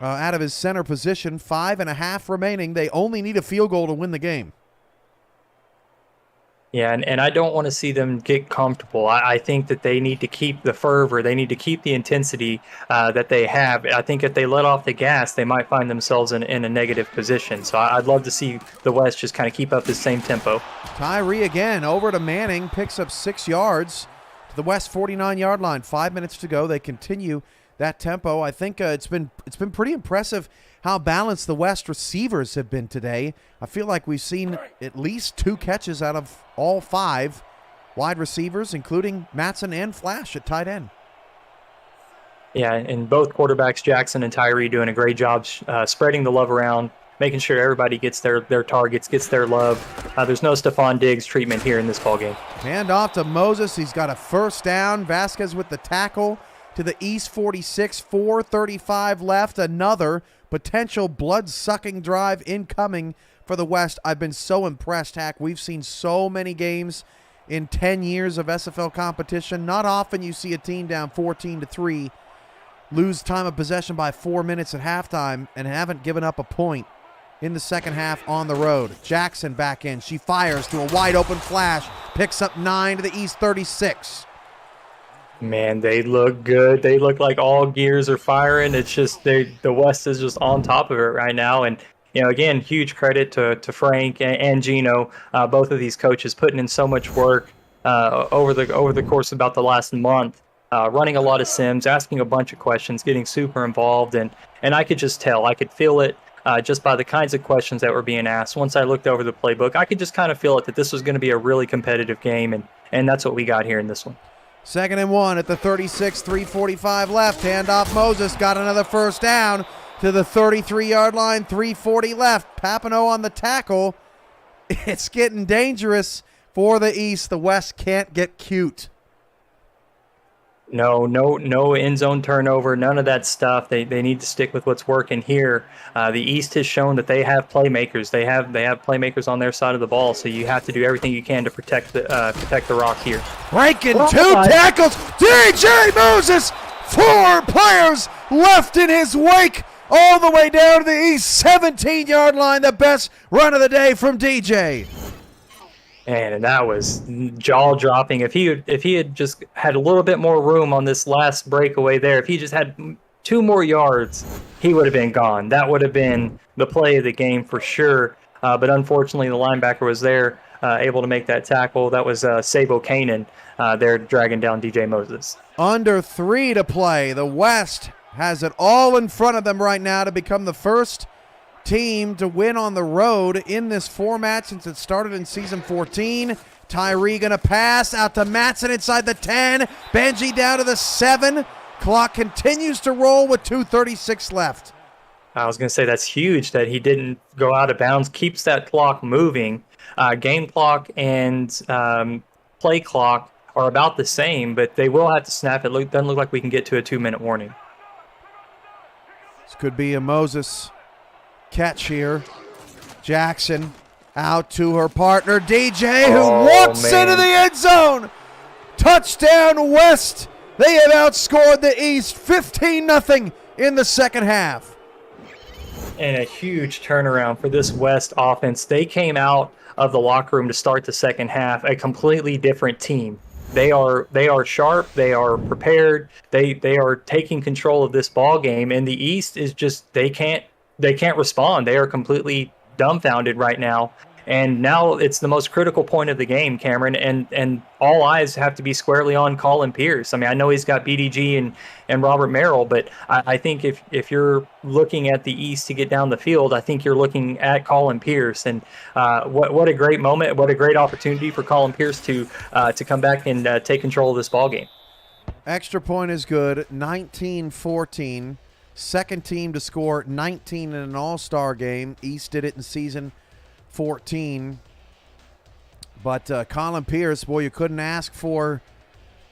out of his center position. 5.5 remaining. They only need a field goal to win the game. Yeah, and I don't want to see them get comfortable. I think that they need to keep the fervor. They need to keep the intensity that they have. I think if they let off the gas, they might find themselves in a negative position. So I'd love to see the West just kind of keep up this same tempo. Tyree again over to Manning, picks up 6 yards to the West 49-yard line. 5 minutes to go. They continue that tempo. I think it's been pretty impressive how balanced the West receivers have been today. I feel like we've seen at least 2 catches out of all 5 wide receivers, including Matson and Flash at tight end. Yeah, and both quarterbacks, Jackson and Tyree, doing a great job spreading the love around, making sure everybody gets their targets, gets their love. There's no Stephon Diggs treatment here in this ballgame. Hand off to Moses. He's got a first down. Vasquez with the tackle to the East 46, 4:35 left. Another potential blood-sucking drive incoming for the West. I've been so impressed, Hack. We've seen so many games in 10 years of SFL competition. Not often you see a team down 14-3 lose time of possession by 4 minutes at halftime and haven't given up a point in the second half on the road. Jackson back in. She fires to a wide-open Flash. Picks up 9 to the East 36. Man, they look good. They look like all gears are firing. It's just the West is just on top of it right now. And, again, huge credit to Frank and Gino, both of these coaches putting in so much work over the course of about the last month, running a lot of sims, asking a bunch of questions, getting super involved. And I could just tell. I could feel it just by the kinds of questions that were being asked. Once I looked over the playbook, I could just kind of feel it that this was going to be a really competitive game. And that's what we got here in this one. 2nd and 1 at the 36, 3:45 left. Handoff Moses, got another first down to the 33-yard line, 3:40 left. Papineau on the tackle. It's getting dangerous for the East. The West can't get cute. No end zone turnover, none of that stuff. They need to stick with what's working here. The East has shown that they have playmakers. They have playmakers on their side of the ball. So you have to do everything you can to protect the rock here. Breaking 2 tackles. DJ Moses, 4 players left in his wake, all the way down to the East 17-yard line. The best run of the day from DJ. And that was jaw-dropping. If he had just had a little bit more room on this last breakaway there, if he just had 2 more yards, he would have been gone. That would have been the play of the game for sure. But unfortunately, the linebacker was there, able to make that tackle. That was Sabo Kanan there dragging down DJ Moses. Under 3 to play. The West has it all in front of them right now to become the first team to win on the road in this format since it started in season 14. Tyree going to pass out to Matson inside the 10. Benji down to the 7. Clock continues to roll with 2:36 left. I was going to say that's huge that he didn't go out of bounds, keeps that clock moving. Game clock and play clock are about the same, but they will have to snap it. Doesn't look like we can get to a 2-minute warning. This could be a Moses catch here. Jackson out to her partner, DJ, who walks into the end zone. Touchdown West. They have outscored the East 15-0 in the second half. And a huge turnaround for this West offense. They came out of the locker room to start the second half a completely different team. They are sharp. They are prepared. They are taking control of this ball game. And the East is just they can't respond. They are completely dumbfounded right now. And now it's the most critical point of the game, Cameron, and all eyes have to be squarely on Colin Pierce. I mean, I know he's got BDG and Robert Merrill, but I think if you're looking at the East to get down the field, I think you're looking at Colin Pierce. And what a great moment, what a great opportunity for Colin Pierce to come back and take control of this ball game. Extra point is good, 19-14. Second team to score 19 in an all-star game. East did it in season 14, but Colin Pierce, boy, you couldn't ask for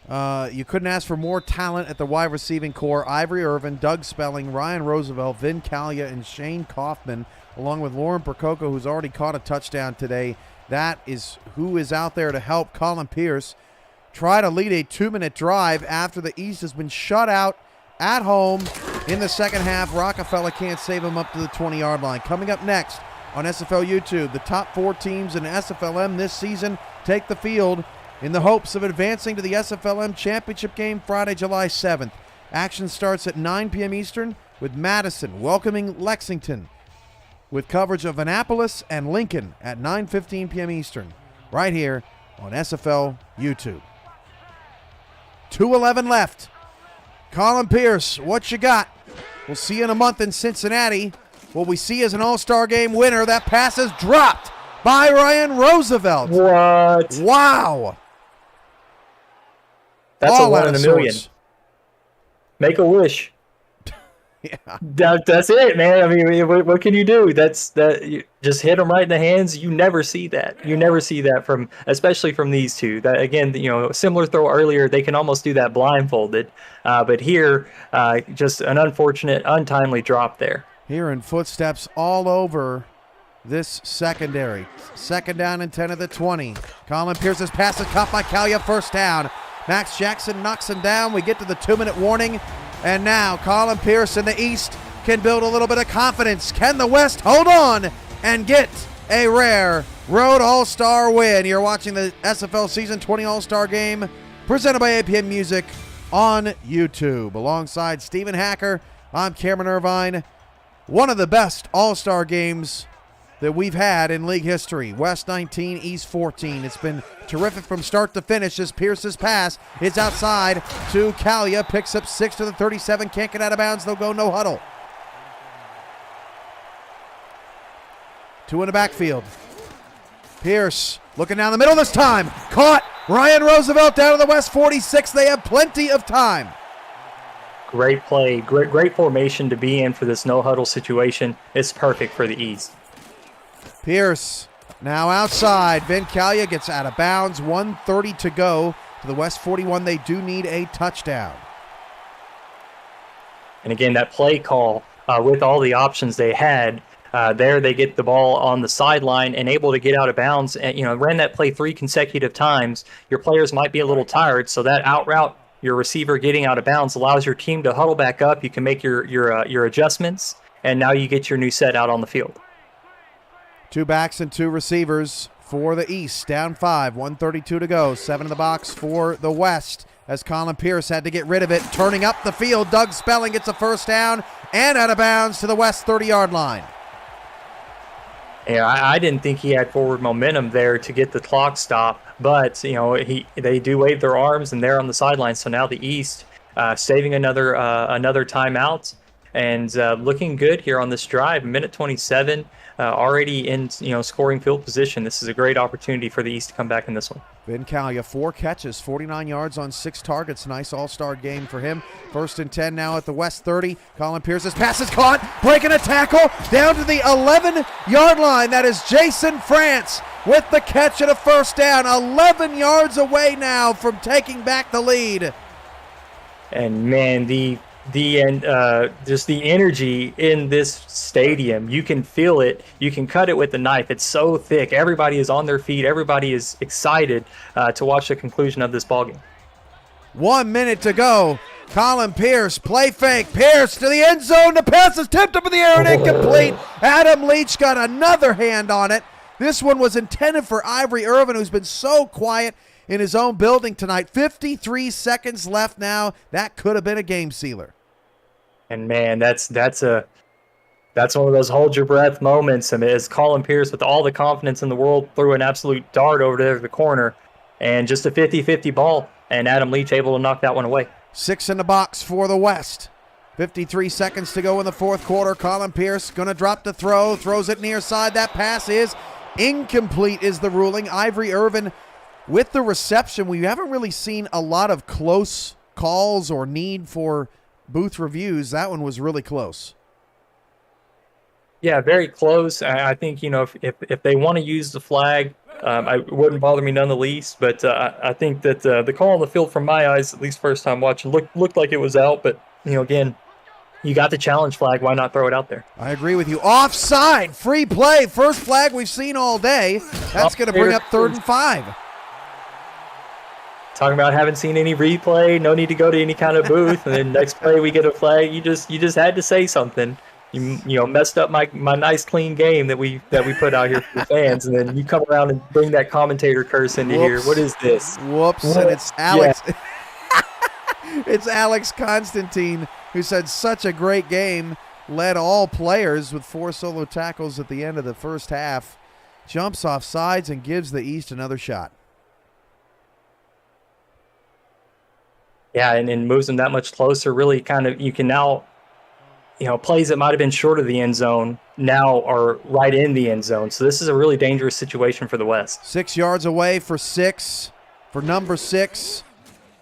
more talent at the wide receiving core. Ivory Irvin, Doug Spelling, Ryan Roosevelt, Vin Callia, and Shane Kaufman, along with Lauren Prococo, who's already caught a touchdown today. That is who is out there to help Colin Pierce try to lead a 2-minute drive after the East has been shut out at home in the second half. Rockefeller can't save him up to the 20-yard line. Coming up next on SFL YouTube, the top 4 teams in SFLM this season take the field in the hopes of advancing to the SFLM championship game Friday, July 7th. Action starts at 9 p.m. Eastern with Madison welcoming Lexington, with coverage of Annapolis and Lincoln at 9:15 p.m. Eastern, right here on SFL YouTube. 2:11 left. Colin Pierce, what you got? We'll see you in a month in Cincinnati. What we see is an all-star game winner. That pass is dropped by Ryan Roosevelt. What? Wow. That's all a 1 in a million. Make a wish. Yeah. That's it, man. I mean, what can you do? You just hit them right in the hands. You never see that. You never see that especially from these two. That again, similar throw earlier. They can almost do that blindfolded, but here, just an unfortunate, untimely drop there. Hearing footsteps all over this secondary. Second down and 10 at the 20. Colin Pierce's pass is caught by Callia, first down. Max Jackson knocks him down. We get to the 2-minute warning. And now Colin Pierce in the East can build a little bit of confidence. Can the West hold on and get a rare road all-star win? You're watching the SFL Season 20 All-Star Game presented by APM Music on YouTube. Alongside Stephen Hacker, I'm Cameron Irvine. One of the best all-star games that we've had in league history. West 19, East 14. It's been terrific from start to finish as Pierce's pass is outside to Callia. Picks up 6 to the 37. Can't get out of bounds. They'll go no huddle. 2 in the backfield. Pierce looking down the middle this time. Caught. Ryan Roosevelt down to the West 46. They have plenty of time. Great play, great formation to be in for this no-huddle situation. It's perfect for the East. Pierce now outside. Vin Callia gets out of bounds. 1:30 to go to the West 41. They do need a touchdown. And again, that play call with all the options they had, there they get the ball on the sideline and able to get out of bounds. And ran that play 3 consecutive times. Your players might be a little tired, so that out route, your receiver getting out of bounds, allows your team to huddle back up. You can make your adjustments, and now you get your new set out on the field. 2 backs and 2 receivers for the East. Down 5, 1:32 to go. 7 in the box for the West as Colin Pierce had to get rid of it. Turning up the field, Doug Spelling gets a first down and out of bounds to the West 30-yard line. Yeah, I didn't think he had forward momentum there to get the clock stopped, but they do wave their arms and they're on the sideline. So now the East saving another timeout. and looking good here on this drive. Minute 27, already in scoring field position. This is a great opportunity for the East to come back in this one. Vin Callia, 4 catches, 49 yards on 6 targets. Nice all-star game for him. 1st and 10 now at the West 30. Colin Pierce's pass is caught, breaking a tackle down to the 11-yard line. That is Jason France with the catch and a first down. 11 yards away now from taking back the lead. And man, just the energy in this stadium, you can feel it. You can cut it with a knife. It's so thick. Everybody is on their feet. Everybody is excited to watch the conclusion of this ballgame. 1 minute to go. Colin Pierce, play fake. Pierce to the end zone. The pass is tipped up in the air and incomplete. Adam Leach got another hand on it. This one was intended for Ivory Irvin, who's been so quiet in his own building tonight. 53 seconds left now. That could have been a game sealer. And man, that's one of those hold your breath moments. I mean, as Colin Pierce, with all the confidence in the world, threw an absolute dart over there to the corner, and just a 50-50 ball, and Adam Leach able to knock that one away. 6 in the box for the West. 53 seconds to go in the 4th quarter. Colin Pierce going to drop the throw, throws it near side. That pass is incomplete is the ruling. Ivory Irvin with the reception. We haven't really seen a lot of close calls or need for booth reviews. That one was really close. Yeah, very close. I think, if they want to use the flag, it wouldn't bother me none the least. But I think that the call on the field, from my eyes, at least first time watching, looked like it was out. But, again, you got the challenge flag. Why not throw it out there? I agree with you. Offside, free play, first flag we've seen all day. That's going to bring up 3rd and 5. Talking about haven't seen any replay, no need to go to any kind of booth, and then next play we get a flag. You just had to say something. You messed up my nice clean game that we put out here for the fans, and then you come around and bring that commentator curse into here. What is this? Whoops! And it's Alex. Yeah. It's Alex Constantine, who said such a great game, led all players with 4 solo tackles at the end of the first half, jumps off sides and gives the East another shot. Yeah, and moves them that much closer. Really kind of, you can now, plays that might have been short of the end zone now are right in the end zone. So this is a really dangerous situation for the West. 6 yards away for number 6.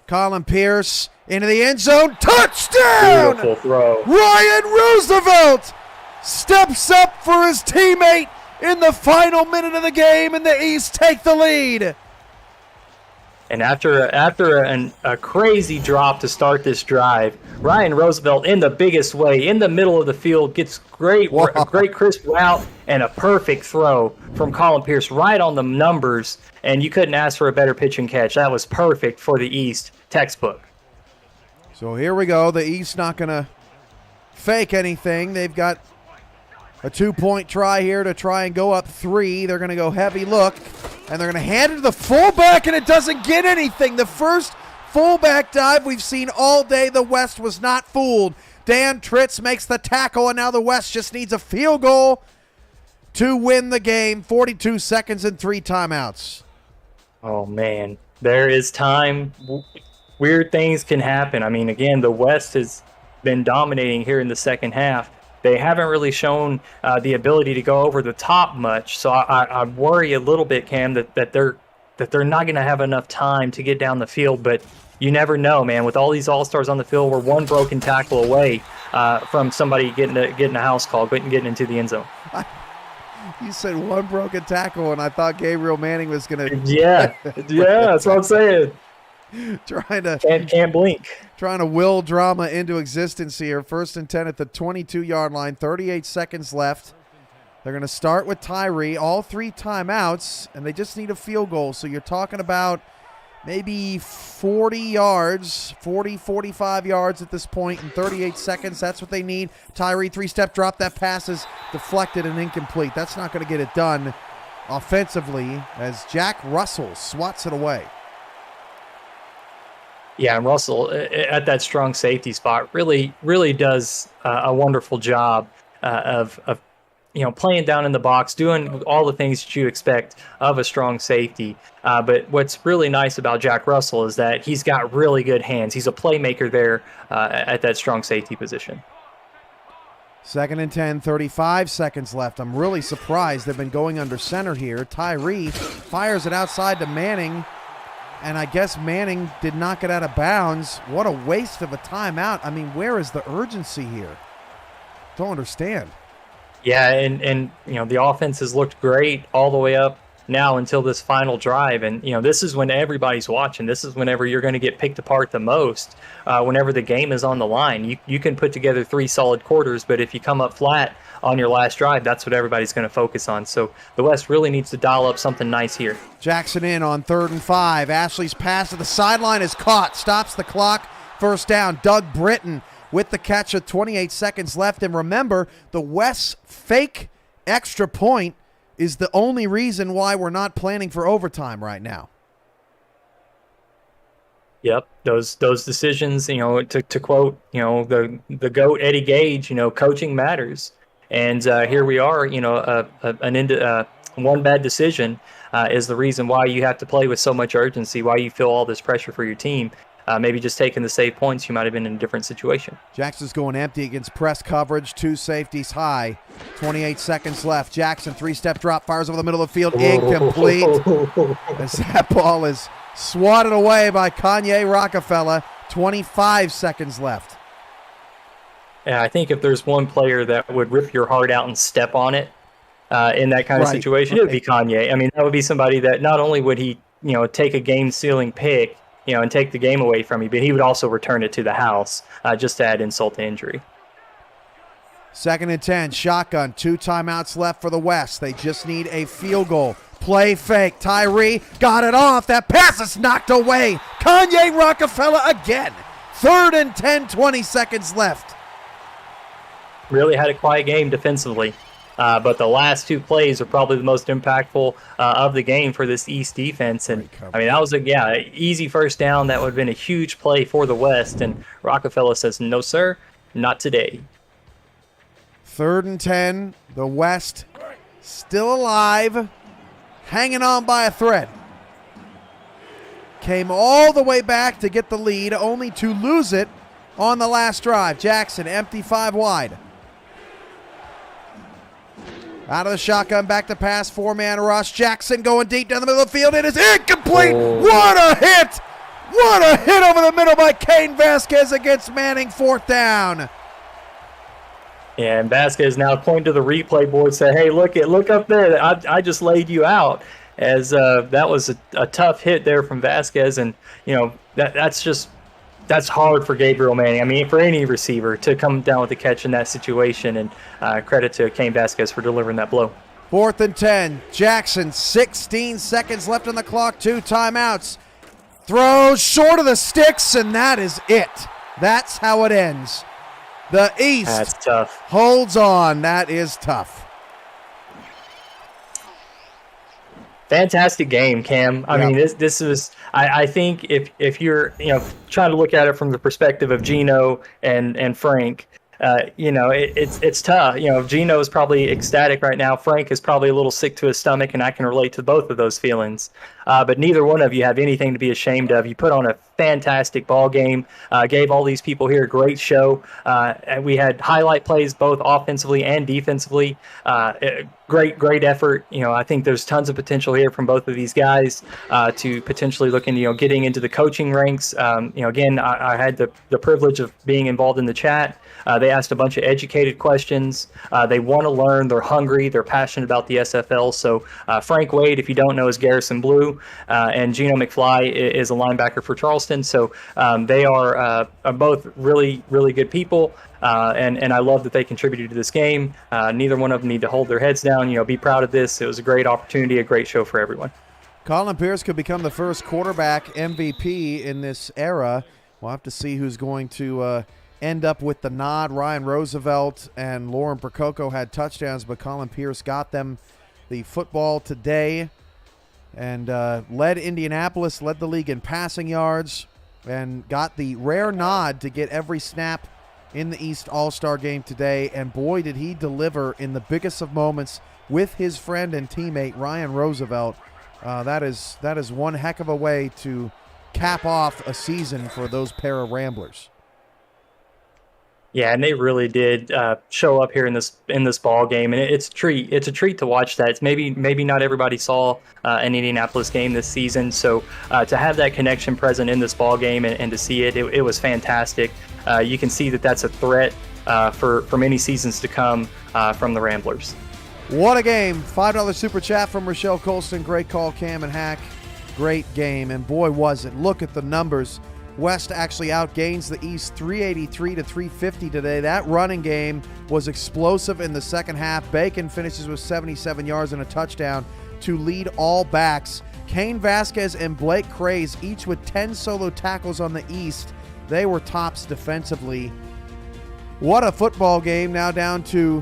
Colin Pierce into the end zone. Touchdown! Beautiful throw. Ryan Roosevelt steps up for his teammate in the final minute of the game, and the East take the lead. And after a crazy drop to start this drive, Ryan Roosevelt, in the biggest way, in the middle of the field, gets a great crisp route and a perfect throw from Colin Pierce right on the numbers. And you couldn't ask for a better pitch and catch. That was perfect for the East. Textbook. So here we go. The East not going to fake anything. They've got a 2-point try here to try and go up 3. They're going to go heavy look, and they're going to hand it to the fullback, and it doesn't get anything. The first fullback dive we've seen all day. The West was not fooled. Dan Tritz makes the tackle, and now the West just needs a field goal to win the game. 42 seconds and 3 timeouts. Oh, man. There is time. Weird things can happen. I mean, again, the West has been dominating here in the second half. They haven't really shown the ability to go over the top much. So I worry a little bit, Cam, that they're not going to have enough time to get down the field. But you never know, man. With all these all-stars on the field, we're one broken tackle away from somebody getting a house call, getting into the end zone. You said one broken tackle, and I thought Gabriel Manning was going to... Yeah, that's what I'm saying. Can't blink. Trying to will drama into existence here. 1st and 10 at the 22-yard line. 38 seconds left. They're going to start with Tyree. All 3 timeouts, and they just need a field goal. So you're talking about maybe 40 yards, 45 yards at this point in 38 seconds. That's what they need. Tyree, 3-step drop. That pass is deflected and incomplete. That's not going to get it done offensively as Jack Russell swats it away. Yeah, and Russell at that strong safety spot really does a wonderful job of playing down in the box, doing all the things that you expect of a strong safety. But what's really nice about Jack Russell is that he's got really good hands. He's a playmaker there at that strong safety position. 2nd and 10, 35 seconds left. I'm really surprised they've been going under center here. Tyree fires it outside to Manning, and I guess Manning did not get out of bounds. What a waste of a timeout. I mean, where is the urgency here? Don't understand. Yeah, and the offense has looked great all the way up now until this final drive, and this is when everybody's watching. This is whenever you're going to get picked apart the most. Whenever the game is on the line, you can put together 3 solid quarters, but if you come up flat on your last drive, that's what everybody's going to focus on. So the West really needs to dial up something nice here. Jackson in on 3rd and 5. Ashley's pass to the sideline is caught, stops the clock. First down. Doug Britton with the catch with 28 seconds left. And remember, the West's fake extra point is the only reason why we're not planning for overtime right now. Yep, those decisions, to quote, the GOAT Eddie Gage, coaching matters. And here we are, one bad decision is the reason why you have to play with so much urgency, why you feel all this pressure for your team. Maybe just taking the save points, you might have been in a different situation. Jackson's going empty against press coverage. 2 safeties high. 28 seconds left. Jackson, 3-step drop, fires over the middle of the field. Incomplete. As that ball is swatted away by Kanye Rockefeller. 25 seconds left. Yeah, I think if there's one player that would rip your heart out and step on it in that kind of situation, it would be Kanye. I mean, that would be somebody that not only would he, take a game-sealing pick, and take the game away from you, but he would also return it to the house just to add insult to injury. 2nd and 10, shotgun, 2 timeouts left for the West. They just need a field goal. Play fake, Tyree got it off. That pass is knocked away. Kanye Rockefeller again. 3rd and 10, 20 seconds left. Really had a quiet game defensively. But the last 2 plays are probably the most impactful of the game for this East defense. And I mean, that was an easy first down. That would have been a huge play for the West. And Rockefeller says, no, sir, not today. 3rd and 10, the West still alive, hanging on by a thread. Came all the way back to get the lead, only to lose it on the last drive. Jackson, empty 5 wide. Out of the shotgun, back to pass, 4-man rush. Jackson going deep down the middle of the field. It is incomplete. What a hit! What a hit over the middle by Kane Vasquez against Manning, 4th down. Yeah, and Vasquez now pointing to the replay board, say, hey, look up there. I just laid you out. As that was a tough hit there from Vasquez. And, that's hard for Gabriel Manning. I mean, for any receiver to come down with a catch in that situation, and credit to Kane Vasquez for delivering that blow. 4th and 10. Jackson, 16 seconds left on the clock, 2 timeouts. Throws short of the sticks, and that is it. That's how it ends. The East That's tough. Holds on. That is tough. Fantastic game, Cam. I mean, this is. I think if you're trying to look at it from the perspective of Gino and Frank, it's tough. Gino is probably ecstatic right now. Frank is probably a little sick to his stomach, and I can relate to both of those feelings. But neither one of you have anything to be ashamed of. You put on a fantastic ball game, gave all these people here a great show. And we had highlight plays both offensively and defensively. Great effort. I think there's tons of potential here from both of these guys to potentially look into getting into the coaching ranks. Again, I had the privilege of being involved in the chat. They asked a bunch of educated questions. They want to learn. They're hungry. They're passionate about the SFL. So Frank Wade, if you don't know, is Garrison Blue, and Gino McFly is a linebacker for Charleston. So they are both really, really good people. And I love that they contributed to this game. Neither one of them need to hold their heads down. Be proud of this. It was a great opportunity, a great show for everyone. Colin Pierce could become the first quarterback MVP in this era. We'll have to see who's going to end up with the nod. Ryan Roosevelt and Lauren Prococo had touchdowns, but Colin Pierce got them the football today and led Indianapolis, led the league in passing yards, and got the rare nod to get every snap in the East All-Star game today. And boy, did he deliver in the biggest of moments with his friend and teammate Ryan Roosevelt. That is one heck of a way to cap off a season for those pair of Ramblers. Yeah, and they really did show up here in this ball game, and it's a treat. It's a treat to watch that. It's maybe not everybody saw an Indianapolis game this season, so to have that connection present in this ball game and to see it was fantastic. You can see that that's a threat for many seasons to come from the Ramblers. What a game. $5 super chat from Rochelle Colston. Great call, Cam and Hack. Great game, and boy was it. Look at the numbers. West actually outgains the East 383 to 350 today. That running game was explosive in the second half. Bacon finishes with 77 yards and a touchdown to lead all backs. Kane Vasquez and Blake Craze, each with 10 solo tackles on the East. They were tops defensively. What a football game. Now down to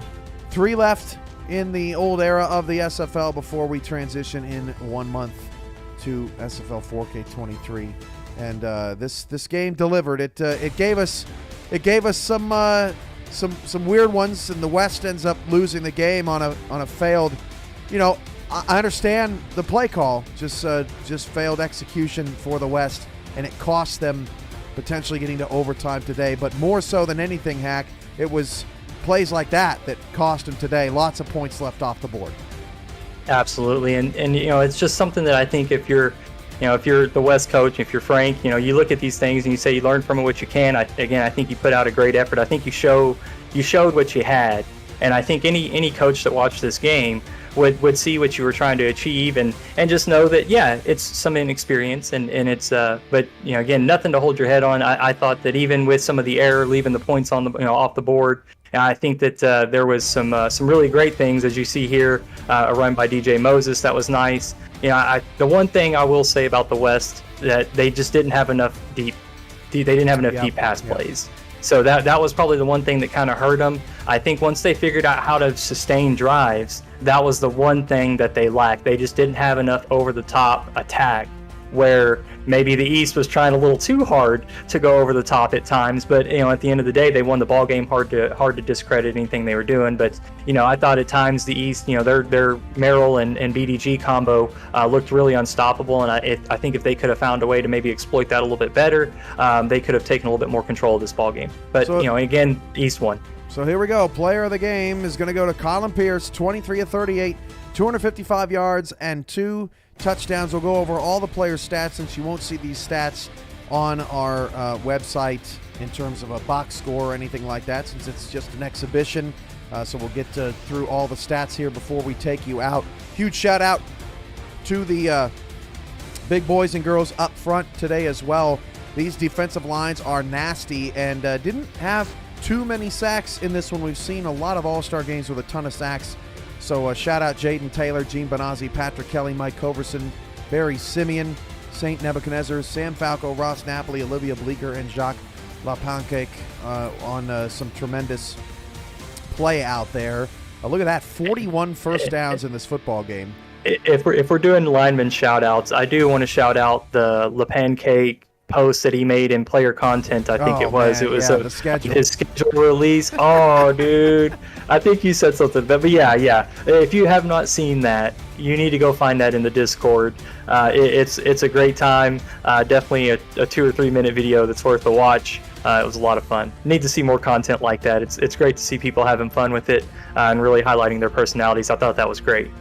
3 left in the old era of the SFL before we transition in 1 month to SFL 4K23. And this game delivered. It gave us some weird ones, and the West ends up losing the game on a failed. I understand the play call, just failed execution for the West, and it cost them potentially getting to overtime today. But more so than anything, Hack, it was plays like that cost them today. Lots of points left off the board. Absolutely, and it's just something that I think if you're the West coach, if you're Frank, you look at these things and you say you learn from it what you can. I think you put out a great effort. I think you showed what you had, and I think any coach that watched this game would see what you were trying to achieve and just know that it's some inexperience and it's but again, nothing to hold your head on. I thought that even with some of the error leaving the points on the off the board, I think that there was some really great things, as you see here, a run by DJ Moses that was nice. The one thing I will say about the West that they just didn't have enough deep pass plays. So that was probably the one thing that kind of hurt them. I think once they figured out how to sustain drives, that was the one thing that they lacked. They just didn't have enough over-the-top attack, where maybe the East was trying a little too hard to go over the top at times. But at the end of the day, they won the ball game. Hard to discredit anything they were doing. But I thought at times the East, their Merrill and BDG combo looked really unstoppable. And I think if they could have found a way to maybe exploit that a little bit better, they could have taken a little bit more control of this ball game. But again, East won. So here we go. Player of the game is going to go to Colin Pierce, 23 of 38, 255 yards and 2 touchdowns. We'll go over all the players' stats since you won't see these stats on our website in terms of a box score or anything like that, since it's just an exhibition. So we'll get through all the stats here before we take you out. Huge shout out to the big boys and girls up front today as well. These defensive lines are nasty and didn't have too many sacks in this one. We've seen a lot of all-star games with a ton of sacks. So shout out Jaden Taylor, Gene Benazzi, Patrick Kelly, Mike Coverson, Barry Simeon, St. Nebuchadnezzar, Sam Falco, Ross Napoli, Olivia Bleeker, and Jacques LaPancake on some tremendous play out there. Look at that, 41 first downs in this football game. If we're doing lineman shout-outs, I do want to shout out the LaPancake post that he made in player content. I think it was the schedule. His schedule release. Oh, dude, I think you said something, but yeah. If you have not seen that, you need to go find that in the Discord. It's a great time. Definitely a 2 or 3 minute video that's worth a watch. It was a lot of fun. Need to see more content like that. It's great to see people having fun with it and really highlighting their personalities. I thought that was great.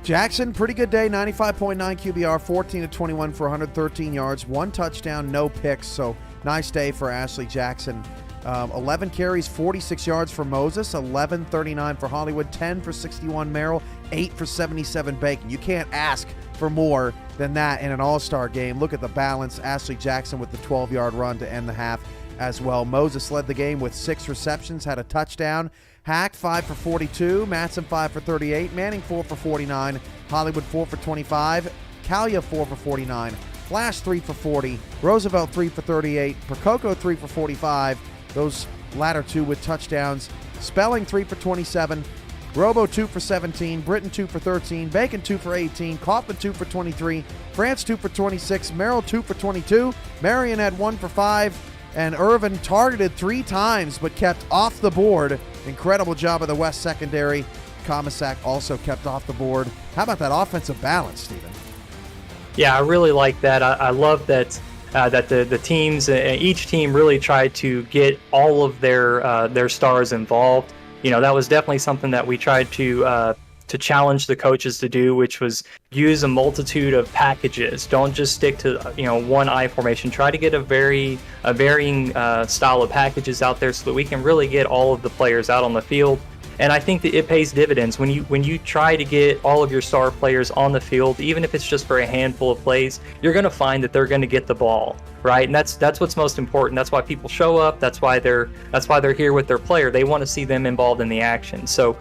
Jackson, pretty good day, 95.9 QBR, 14 of 21 for 113 yards, 1 touchdown, no picks, so nice day for Ashley Jackson. 11 carries, 46 yards for Moses, 11:39 for Hollywood, 10 for 61 Merrill, 8 for 77 Bacon. You can't ask for more than that in an all-star game. Look at the balance. Ashley Jackson with the 12-yard run to end the half as well. Moses led the game with 6 receptions, had a touchdown. Hack 5 for 42, Matson 5 for 38, Manning 4 for 49, Hollywood 4 for 25, Kalia 4 for 49, Flash 3 for 40, Roosevelt 3 for 38, Percoco 3 for 45, those latter 2 with touchdowns, Spelling 3 for 27, Robo 2 for 17, Britton 2 for 13, Bacon 2 for 18, Kaufman 2 for 23, France 2 for 26, Merrill 2 for 22, Marion had 1 for 5, and Irvin targeted 3 times but kept off the board. Incredible job of the West secondary. Comisac also kept off the board. How about that offensive balance, Stephen? Yeah, I really like that. I love that that the teams, each team really tried to get all of their stars involved. That was definitely something that we tried to challenge the coaches to do, which was use a multitude of packages. Don't just stick to one I formation. Try to get a varying style of packages out there so that we can really get all of the players out on the field. And I think that it pays dividends when you try to get all of your star players on the field, even if it's just for a handful of plays. You're going to find that they're going to get the ball, right? And that's what's most important. That's why people show up. That's why they're here with their player. They want to see them involved in the action. So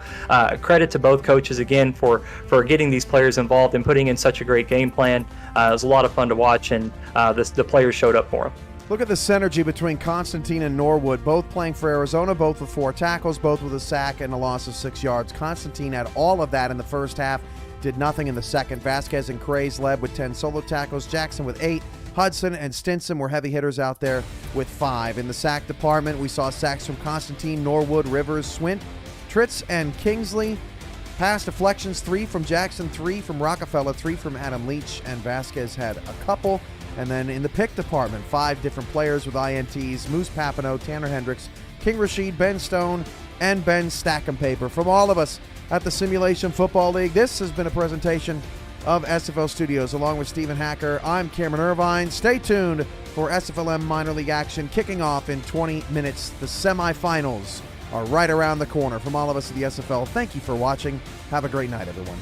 credit to both coaches again for getting these players involved and putting in such a great game plan. It was a lot of fun to watch, and the players showed up for them. Look at the synergy between Constantine and Norwood, both playing for Arizona, both with 4 tackles, both with a sack and a loss of 6 yards. Constantine had all of that in the first half, did nothing in the second. Vasquez and Craze led with 10 solo tackles, Jackson with 8. Hudson and Stinson were heavy hitters out there with 5. In the sack department, we saw sacks from Constantine, Norwood, Rivers, Swint, Tritz, and Kingsley. Pass deflections, 3 from Jackson, 3 from Rockefeller, 3 from Adam Leach, and Vasquez had a couple. And then in the pick department, 5 different players with INTs: Moose Papineau, Tanner Hendricks, King Rashid, Ben Stone, and Ben Stackenpaper. From all of us at the Simulation Football League, this has been a presentation of SFL Studios. Along with Stephen Hacker, I'm Cameron Irvine. Stay tuned for SFLM minor league action kicking off in 20 minutes. The semifinals are right around the corner. From all of us at the SFL, thank you for watching. Have a great night, everyone.